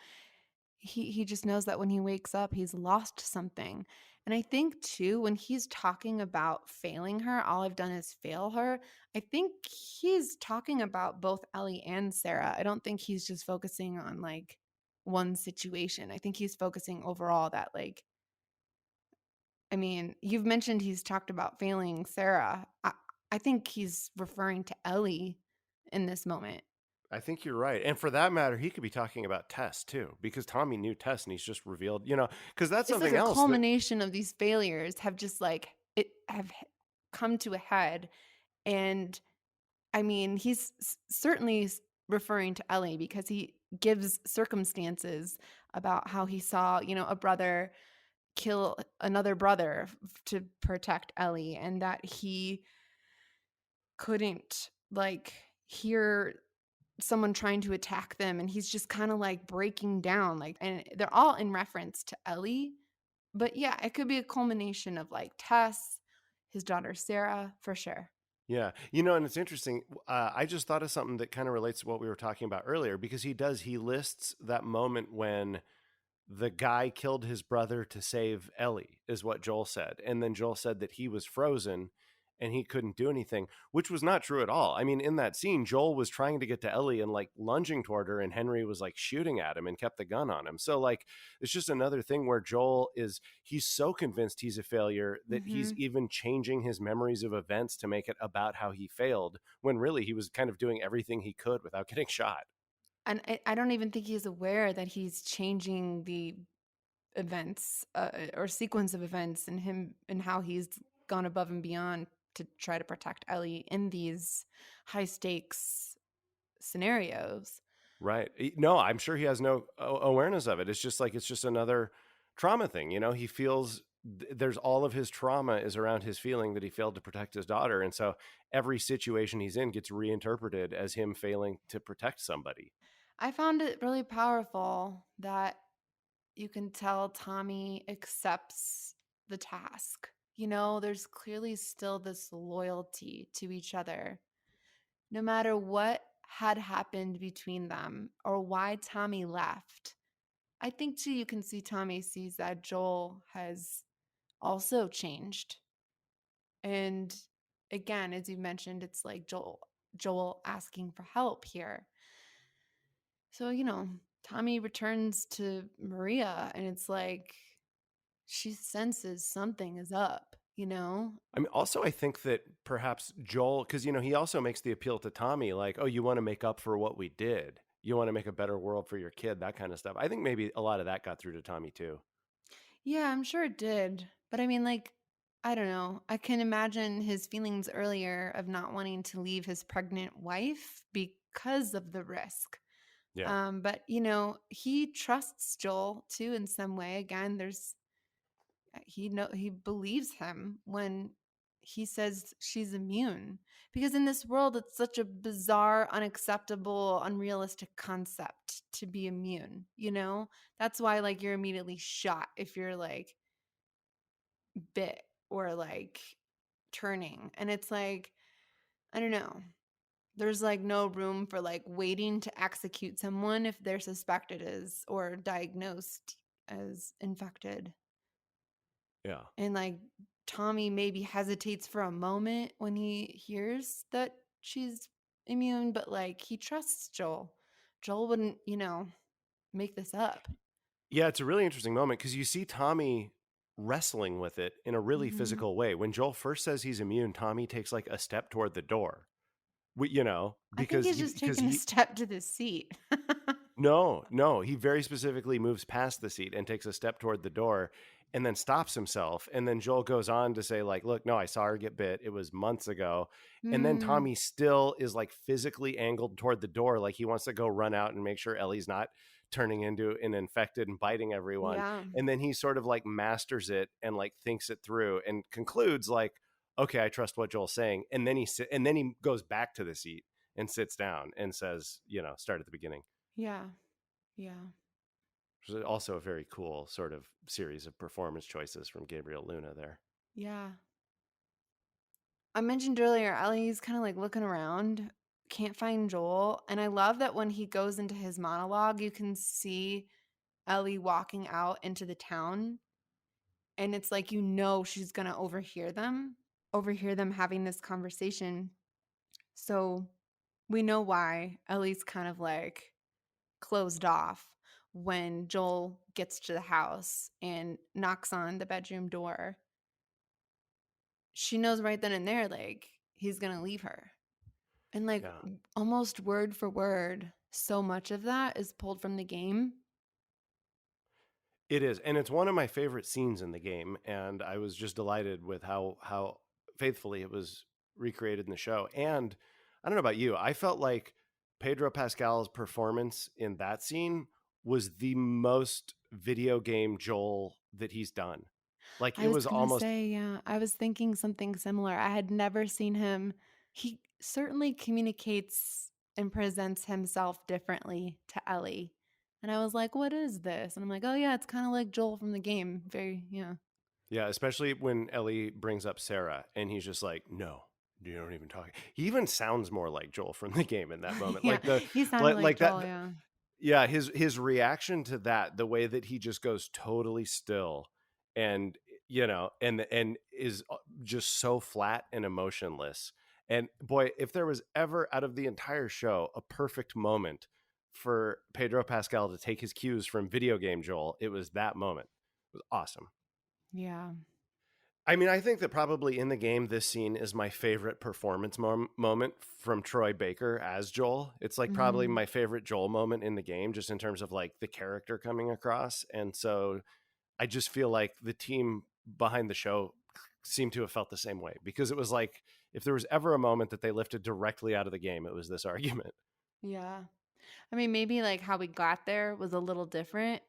He just knows that when he wakes up, he's lost something. And I think too, when he's talking about failing her, all I've done is fail her. I think he's talking about both Ellie and Sarah. I don't think he's just focusing on like one situation. I think he's focusing overall that like, I mean, you've mentioned he's talked about failing Sarah. I think he's referring to Ellie in this moment. I think you're right. And for that matter, he could be talking about Tess too, because Tommy knew Tess and he's just revealed, you know, because that's It's like something a else that, culmination of these failures have just like it have come to a head. And I mean, he's certainly referring to Ellie because he gives circumstances about how he saw, you know, a brother kill another brother to protect Ellie, and that he couldn't like hear someone trying to attack them, and he's just kind of like breaking down, like, and they're all in reference to Ellie. But yeah, it could be a culmination of like Tess, his daughter Sarah, for sure. yeah, you know, and it's interesting. I just thought of something that kind of relates to what we were talking about earlier, because he lists that moment when the guy killed his brother to save Ellie, is what Joel said. And then Joel said that he was frozen and he couldn't do anything, which was not true at all. I mean, in that scene, Joel was trying to get to Ellie and like lunging toward her, and Henry was like shooting at him and kept the gun on him. So, like, it's just another thing where he's so convinced he's a failure that he's Hmm. even changing his memories of events to make it about how he failed, when really he was kind of doing everything he could without getting shot. And I don't even think he's aware that he's changing the events or sequence of events, and him and how he's gone above and beyond to try to protect Ellie in these high stakes scenarios. Right. No, I'm sure he has no awareness of it. It's just like, it's just another trauma thing. You know, he feels there's all of his trauma is around his feeling that he failed to protect his daughter. And so every situation he's in gets reinterpreted as him failing to protect somebody. I found it really powerful that you can tell Tommy accepts the task. You know, there's clearly still this loyalty to each other, no matter what had happened between them or why Tommy left. I think too, you can see Tommy sees that Joel has also changed. And again, as you mentioned, it's like Joel asking for help here. So, you know, Tommy returns to Maria, and it's like she senses something is up, you know? I mean, also, I think that perhaps Joel, because, you know, he also makes the appeal to Tommy, like, oh, you want to make up for what we did. You want to make a better world for your kid, that kind of stuff. I think maybe a lot of that got through to Tommy too. Yeah, I'm sure it did. But I mean, like, I don't know. I can imagine his feelings earlier of not wanting to leave his pregnant wife because of the risk. Yeah. But you know, he trusts Joel too in some way. Again, there's he believes him when he says she's immune, because in this world it's such a bizarre, unacceptable, unrealistic concept to be immune, you know? That's why like you're immediately shot if you're like bit or like turning. And it's like, I don't know. There's like no room for like waiting to execute someone if they're suspected as or diagnosed as infected. Yeah. And like Tommy maybe hesitates for a moment when he hears that she's immune, but like he trusts Joel. Joel wouldn't, you know, make this up. Yeah, it's a really interesting moment because you see Tommy. wrestling with it in a really Mhm. physical way. When Joel first says he's immune, Tommy takes like a step toward the door. I think he's just Because taking a he step to the seat. no, no, he very specifically moves past the seat and takes a step toward the door and then stops himself. And then Joel goes on to say, like, look, no, I saw her get bit. It was months ago. And then Mm, Tommy still is like physically angled toward the door, like he wants to go run out and make sure Ellie's not turning into an infected and biting everyone. yeah. And then he sort of like masters it and like thinks it through and concludes like, okay, I trust what Joel's saying. And then he goes back to the seat and sits down and says, start at the beginning. Yeah. Yeah. Which is also a very cool sort of series of performance choices from Gabriel Luna there. Yeah. I mentioned earlier, Ellie's kind of like looking around, can't find Joel. And I love that when he goes into his monologue, you can see Ellie walking out into the town. And it's like, she's going to overhear them having this conversation. So we know why Ellie's kind of like closed off when Joel gets to the house and knocks on the bedroom door. She knows right then and there, like, he's going to leave her. And like Yeah, almost word for word, so much of that is pulled from the game. it is, and it's one of my favorite scenes in the game. And I was just delighted with how faithfully it was recreated in the show. And I don't know about you, I felt like Pedro Pascal's performance in that scene was the most video game Joel that he's done. Like I it was was going to almost say, yeah, I was thinking something similar. I had never seen him. He certainly communicates and presents himself differently to Ellie. And I was like, what is this? And I'm like, oh, yeah, it's kind of like Joel from the game. Very, yeah. yeah, especially when Ellie brings up Sarah and he's just like, no, you don't even talk. He even sounds more like Joel from the game in that moment. Yeah, he sounded like Like that, Joel, yeah. yeah, his reaction to that, the way that he just goes totally still and and is just so flat and emotionless. And boy, if there was ever out of the entire show a perfect moment for Pedro Pascal to take his cues from video game Joel, it was that moment. It was awesome. Yeah. I mean, I think that probably in the game, this scene is my favorite performance moment from Troy Baker as Joel. It's like probably Hmm. my favorite Joel moment in the game, just in terms of like the character coming across. And so I just feel like the team behind the show seemed to have felt the same way, because it was like if there was ever a moment that they lifted directly out of the game, it was this argument. Yeah. I mean, maybe like how we got there was a little different,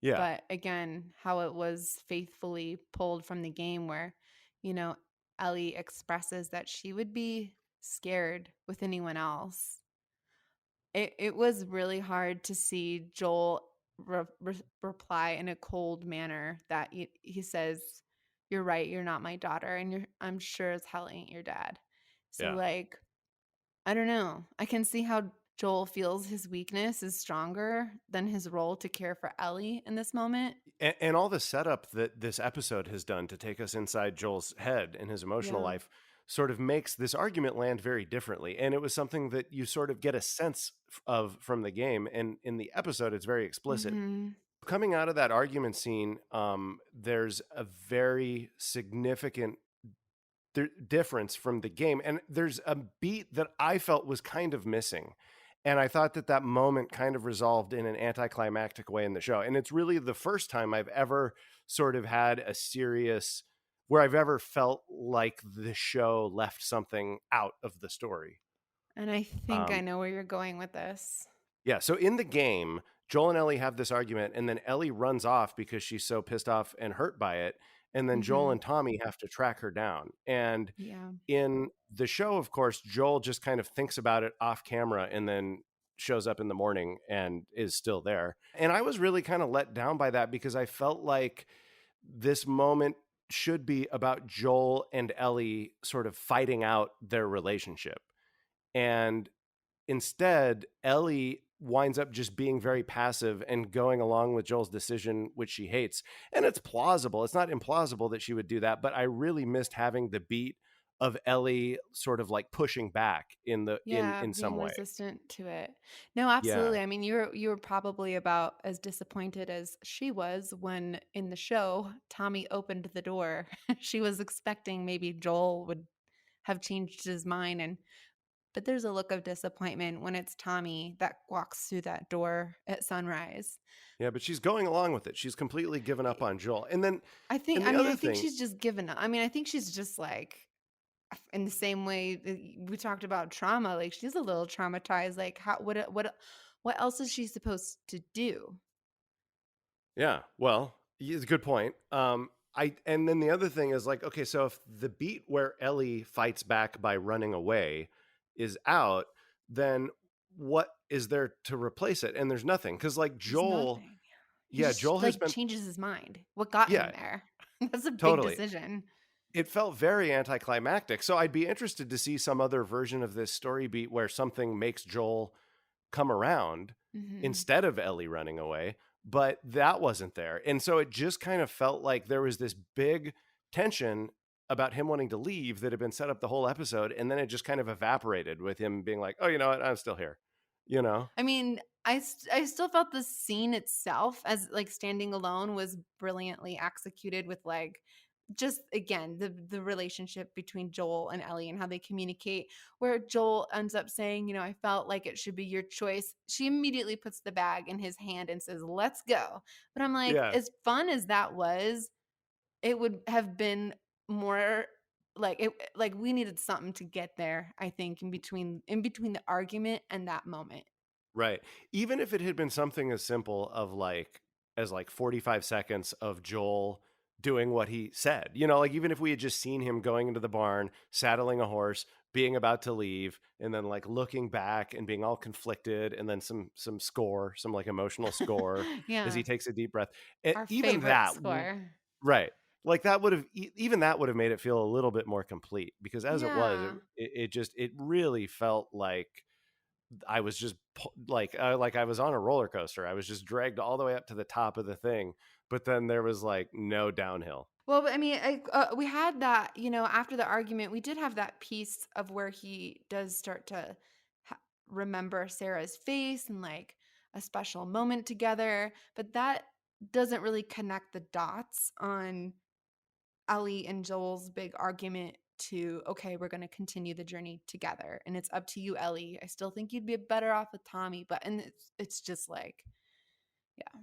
Yeah. but again, how it was faithfully pulled from the game where, you know, Ellie expresses that she would be scared with anyone else. It was really hard to see Joel reply in a cold manner that he says, "You're right, you're not my daughter, and I'm sure as hell ain't your dad." So Yeah. like, I don't know. I can see how Joel feels his weakness is stronger than his role to care for Ellie in this moment. And all the setup that this episode has done to take us inside Joel's head and his emotional Yeah. life sort of makes this argument land very differently. And it was something that you sort of get a sense of from the game. And in the episode, it's very explicit. Mhm. Coming out of that argument scene, there's a very significant difference from the game. And there's a beat that I felt was kind of missing. And I thought that that moment kind of resolved in an anticlimactic way in the show. And it's really the first time I've ever sort of had a serious, where I've ever felt like the show left something out of the story. And I think I Um, know where you're going with this. yeah. So in the game, Joel and Ellie have this argument, and then Ellie runs off because she's so pissed off and hurt by it. And then Joel Mhm. and Tommy have to track her down. And Yeah. in the show, of course, Joel just kind of thinks about it off camera and then shows up in the morning and is still there. And I was really kind of let down by that, because I felt like this moment should be about Joel and Ellie sort of fighting out their relationship. And instead, Ellie winds up just being very passive and going along with Joel's decision, which she hates. And it's plausible. It's not implausible that she would do that, but I really missed having the beat of Ellie sort of like pushing back in the Yeah, in some being way. resistant to it. No, Yeah. absolutely. I mean, you were probably about as disappointed as she was when in the show Tommy opened the door. She was expecting maybe Joel would have changed his mind, and but there's a look of disappointment when it's Tommy that walks through that door at sunrise. Yeah, but she's going along with it. She's completely given up on Joel. And then and I the mean, other I think thing, she's just given up. I mean, I think she's just like in the same way that we talked about trauma, like she's a little traumatized. Like how what else is she supposed to do? yeah, well, it's a good point. I and then the other thing is like, okay, so if the beat where Ellie fights back by running away is out, then what is there to replace it? And there's nothing because like There's Joel, nothing. He yeah, just Joel has like been, changes his mind. What got him yeah, there? That's a big totally. decision. It felt very anticlimactic. So I'd be interested to see some other version of this story beat where something makes Joel come around Hmm. instead of Ellie running away, but that wasn't there. And so it just kind of felt like there was this big tension about him wanting to leave that had been set up the whole episode. And then it just kind of evaporated with him being like, oh, you know what? I'm still here, you know? I mean, I still felt the scene itself as like standing alone was brilliantly executed with like just again the relationship between Joel and Ellie and how they communicate, where Joel ends up saying, you know, I felt like it should be your choice. She immediately puts the bag in his hand and says, let's go. But I'm like, Yeah. as fun as that was, it would have been more like it like we needed something to get there, I think, in between the argument and that moment. Right. Even if it had been something as simple of like as like 45 seconds of Joel doing what he said. You know, like even if we had just seen him going into the barn, saddling a horse, being about to leave, and then like looking back and being all conflicted, and then some score, some like emotional score as he Yeah, takes a deep breath. And our even favorite that score. right. Like that would have even that would have made it feel a little bit more complete because as it was, Yeah. it just it really felt like I was just like I was on a roller coaster. I was just dragged all the way up to the top of the thing, but then there was like no downhill. Well, but I mean, we had that, you know, after the argument, we did have that piece of where he does start to remember Sarah's face and like a special moment together, but that doesn't really connect the dots on Ellie and Joel's big argument to, okay, we're going to continue the journey together. And it's up to you, Ellie. I still think you'd be better off with Tommy, but, and it's just like, yeah.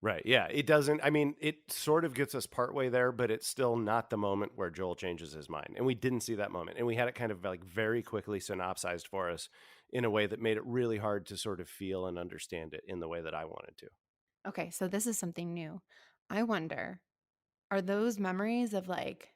Right. Yeah. It doesn't, I mean, it sort of gets us partway there, but it's still not the moment where Joel changes his mind. And we didn't see that moment. And we had it kind of like very quickly synopsized for us in a way that made it really hard to sort of feel and understand it in the way that I wanted to. Okay. So this is something new. I wonder, are those memories of like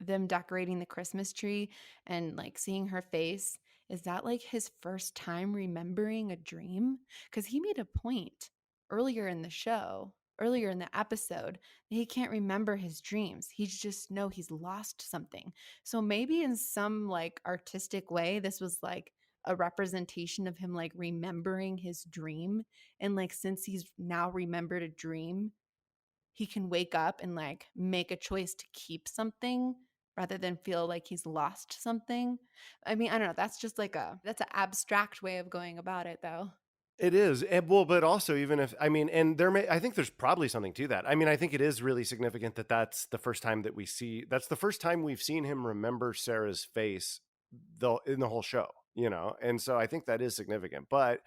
them decorating the Christmas tree and like seeing her face, is that like his first time remembering a dream? Because he made a point earlier in the show, earlier in the episode, that he can't remember his dreams. He just know he's lost something. So maybe in some like artistic way, this was like a representation of him like remembering his dream. And like since he's now remembered a dream, he can wake up and like make a choice to keep something rather than feel like he's lost something. I mean, I don't know. That's just like that's an abstract way of going about it, though. It is. And, well, but also even if I mean, and there may I think there's probably something to that. I mean, I think it is really significant that that's the first time that we see that's the first time we've seen him remember Sarah's face though in the whole show, you know. And so I think that is significant. But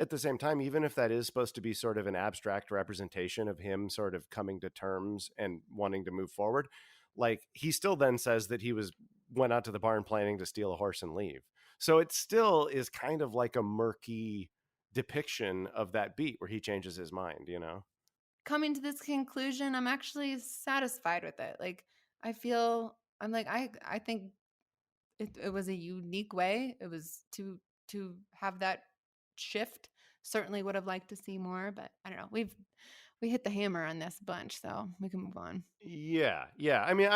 at the same time, even if that is supposed to be sort of an abstract representation of him sort of coming to terms and wanting to move forward, like he still then says that he was went out to the barn planning to steal a horse and leave. So it still is kind of like a murky depiction of that beat where he changes his mind, you know? Coming to this conclusion, I'm actually satisfied with it. Like, I feel I'm like I think it was a unique way. It was to have that shift. Certainly would have liked to see more, but I don't know. We hit the hammer on this bunch, so we can move on. Yeah, yeah. I mean,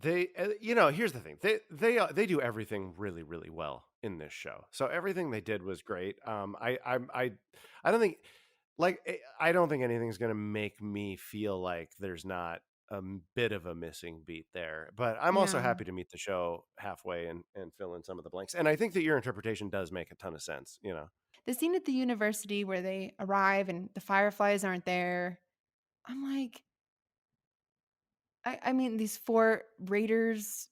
they, you know, here's the thing. They do everything really, really well in this show. So everything they did was great. I don't think, like, I don't think anything's going to make me feel like there's not bit of a missing beat there. But I'm also Yeah. happy to meet the show halfway and fill in some of the blanks. And I think that your interpretation does make a ton of sense, you know. The scene at the university where they arrive and the fireflies aren't there. I'm like, I mean, these four raiders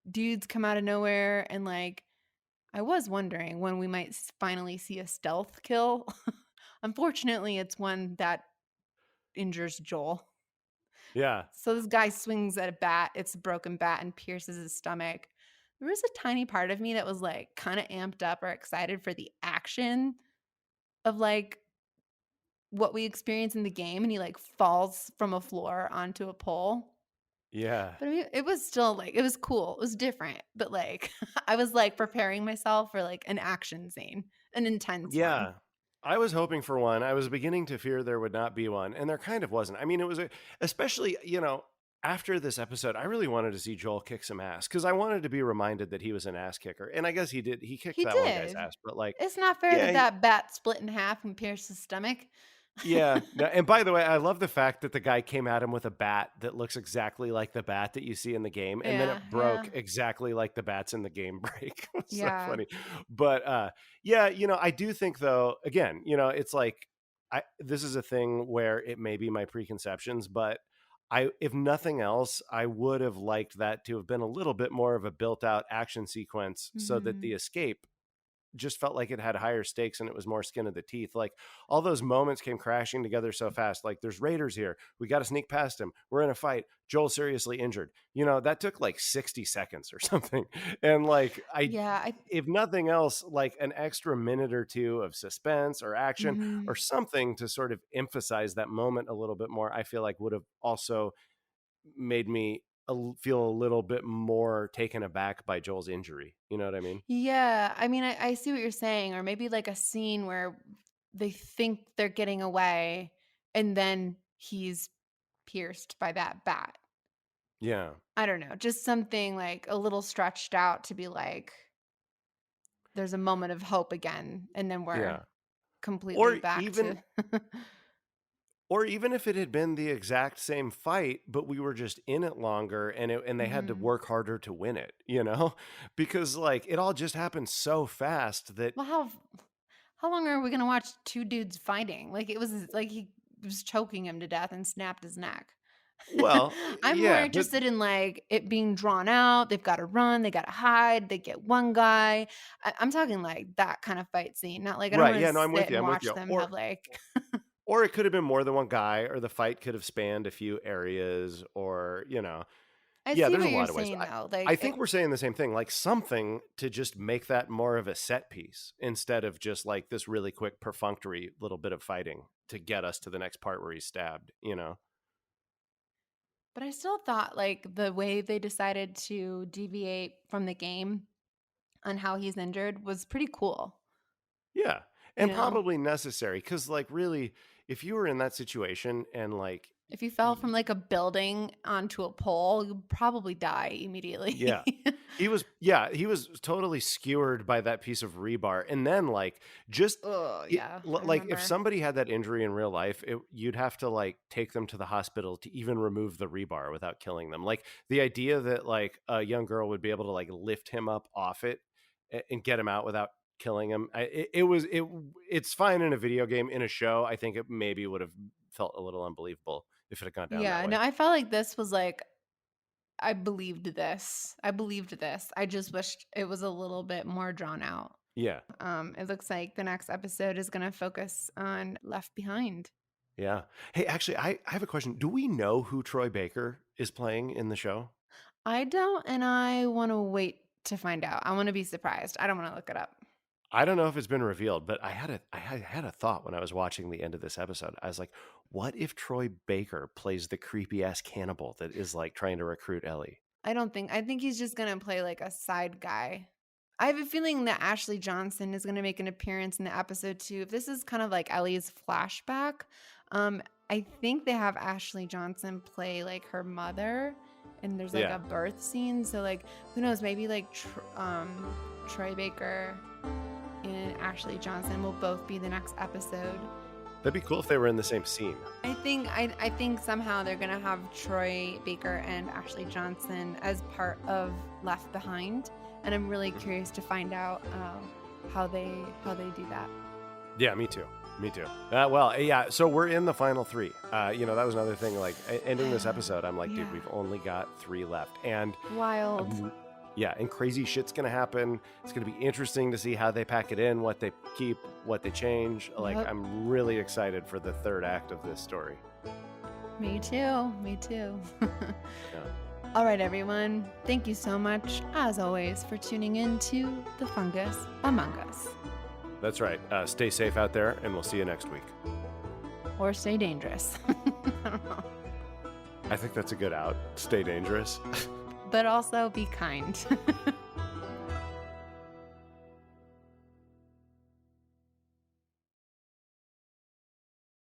dudes come out of nowhere, and like, I was wondering when we might finally see a stealth kill. Unfortunately, it's one that injures Joel. Yeah. So this guy swings at a bat, it's a broken bat, and pierces his stomach. There was a tiny part of me that was like kind of amped up or excited for the action of like what we experience in the game, and he like falls from a floor onto a pole. Yeah. But I mean, it was still like it was cool. It was different, but like I was like preparing myself for like an action scene, an intense one. Yeah. I was hoping for one. I was beginning to fear there would not be one, and there kind of wasn't. I mean, it was especially, you know, after this episode, I really wanted to see Joel kick some ass because I wanted to be reminded that he was an ass kicker. And I guess he did. He kicked He that one guy's did. ass, but like, It's not fair yeah, that that bat split in half and pierced his stomach. yeah. No, and by the way, I love the fact that the guy came at him with a bat that looks exactly like the bat that you see in the game, and then Yeah, it yeah, broke exactly like the bats in the game break. It's so yeah. funny. But yeah, you know, I do think though, again, you know, it's like this is a thing where it may be my preconceptions, but I if nothing else, I would have liked that to have been a little bit more of a built out action sequence so that the Mhm. escape just felt like it had higher stakes and it was more skin of the teeth. Like all those moments came crashing together so fast. Like there's raiders here. We got to sneak past him. We're in a fight. Joel's seriously injured. You know, that took like 60 seconds or something. And like Yeah, I if nothing else, like an extra minute or two of suspense or action mhm. or something to sort of emphasize that moment a little bit more, I feel like would have also made me feel a little bit more taken aback by Joel's injury. You know what I mean? Yeah, I mean, I see what you're saying, or maybe like a scene where they think they're getting away, and then he's pierced by that bat. Yeah. I don't know, just something like a little stretched out to be like, there's a moment of hope again, and then we're Yeah. completely Or back to. even or even if it had been the exact same fight, but we were just in it longer and they had to Mhm. work harder to win it, you know? Because like it all just happened so fast that Well, how long are we gonna watch two dudes fighting? Like it was like he was choking him to death and snapped his neck. well, I'm more yeah, but interested in like it being drawn out. They've got to run. They got to hide. They get one guy. I'm talking like that kind of fight scene. Not like I don't right, want to yeah, no, I'm sit with you. and I'm with watch you. them have like. Or it could have been more than one guy or the fight could have spanned a few areas or, you know. I Yeah, see there's a what you're lot of ways. saying though. I Like think we're saying the same thing, like something to just make that more of a set piece instead of just like this really quick perfunctory little bit of fighting to get us to the next part where he's stabbed, you know? but I still thought like the way they decided to deviate from the game on how he's injured was pretty cool. Yeah. You And know, probably necessary because, like, really, if you were in that situation and, like, if you fell from like a building onto a pole, you'd probably die yeah. immediately. He was totally skewered by that piece of rebar. And then like just Oh yeah, I like if remember. somebody had that injury in real life, you'd have to like take them to the hospital to even remove the rebar without killing them. Like the idea that like a young girl would be able to like lift him up off it and get him out without killing him. It's fine in a video game. In a show, I think it maybe would have felt a little unbelievable if it had gone down that Yeah, no, way. I felt like this was like I believed this. I believed this. I just wished it was a little bit more drawn out. Yeah. It looks like the next episode is going to focus on Left Behind. Yeah. Hey, actually, I have a question. Do we know who Troy Baker is playing in the show? I don't, and I want to wait to find out. I want to be surprised. I don't want to look it up. I don't know if it's been revealed, but I had a thought when I was watching the end of this episode. I was like, what if Troy Baker plays the creepy ass cannibal that is like trying to recruit Ellie? I think he's just going to play like a side guy. I have a feeling that Ashley Johnson is going to make an appearance in the episode too. If this is kind of like Ellie's flashback, um, I think they have Ashley Johnson play like her mother, and there's like Yeah. a birth scene. So like, who knows? Maybe like Troy Baker and Ashley Johnson will both be the next episode. That'd be cool if they were in the same scene. I think somehow they're gonna have Troy Baker and Ashley Johnson as part of Left Behind, and I'm really Mhm. curious to find out how they do that. Yeah, me too. Me too. Yeah. So we're in the final three. That was another thing. Like ending this episode, I'm like, dude, Yeah, we've only got three left, and wild. um, yeah, and crazy shit's gonna happen. It's gonna be interesting to see how they pack it in, what they keep, what they change. Like, Yep. I'm really excited for the third act of this story. Me too. Me too. Yeah, All right, everyone. Thank you so much, as always, for tuning in to The Fungus Among Us. that's right. Stay safe out there, and we'll see you next week. Or stay dangerous. I don't know. I think that's a good out. Stay dangerous. But also be kind.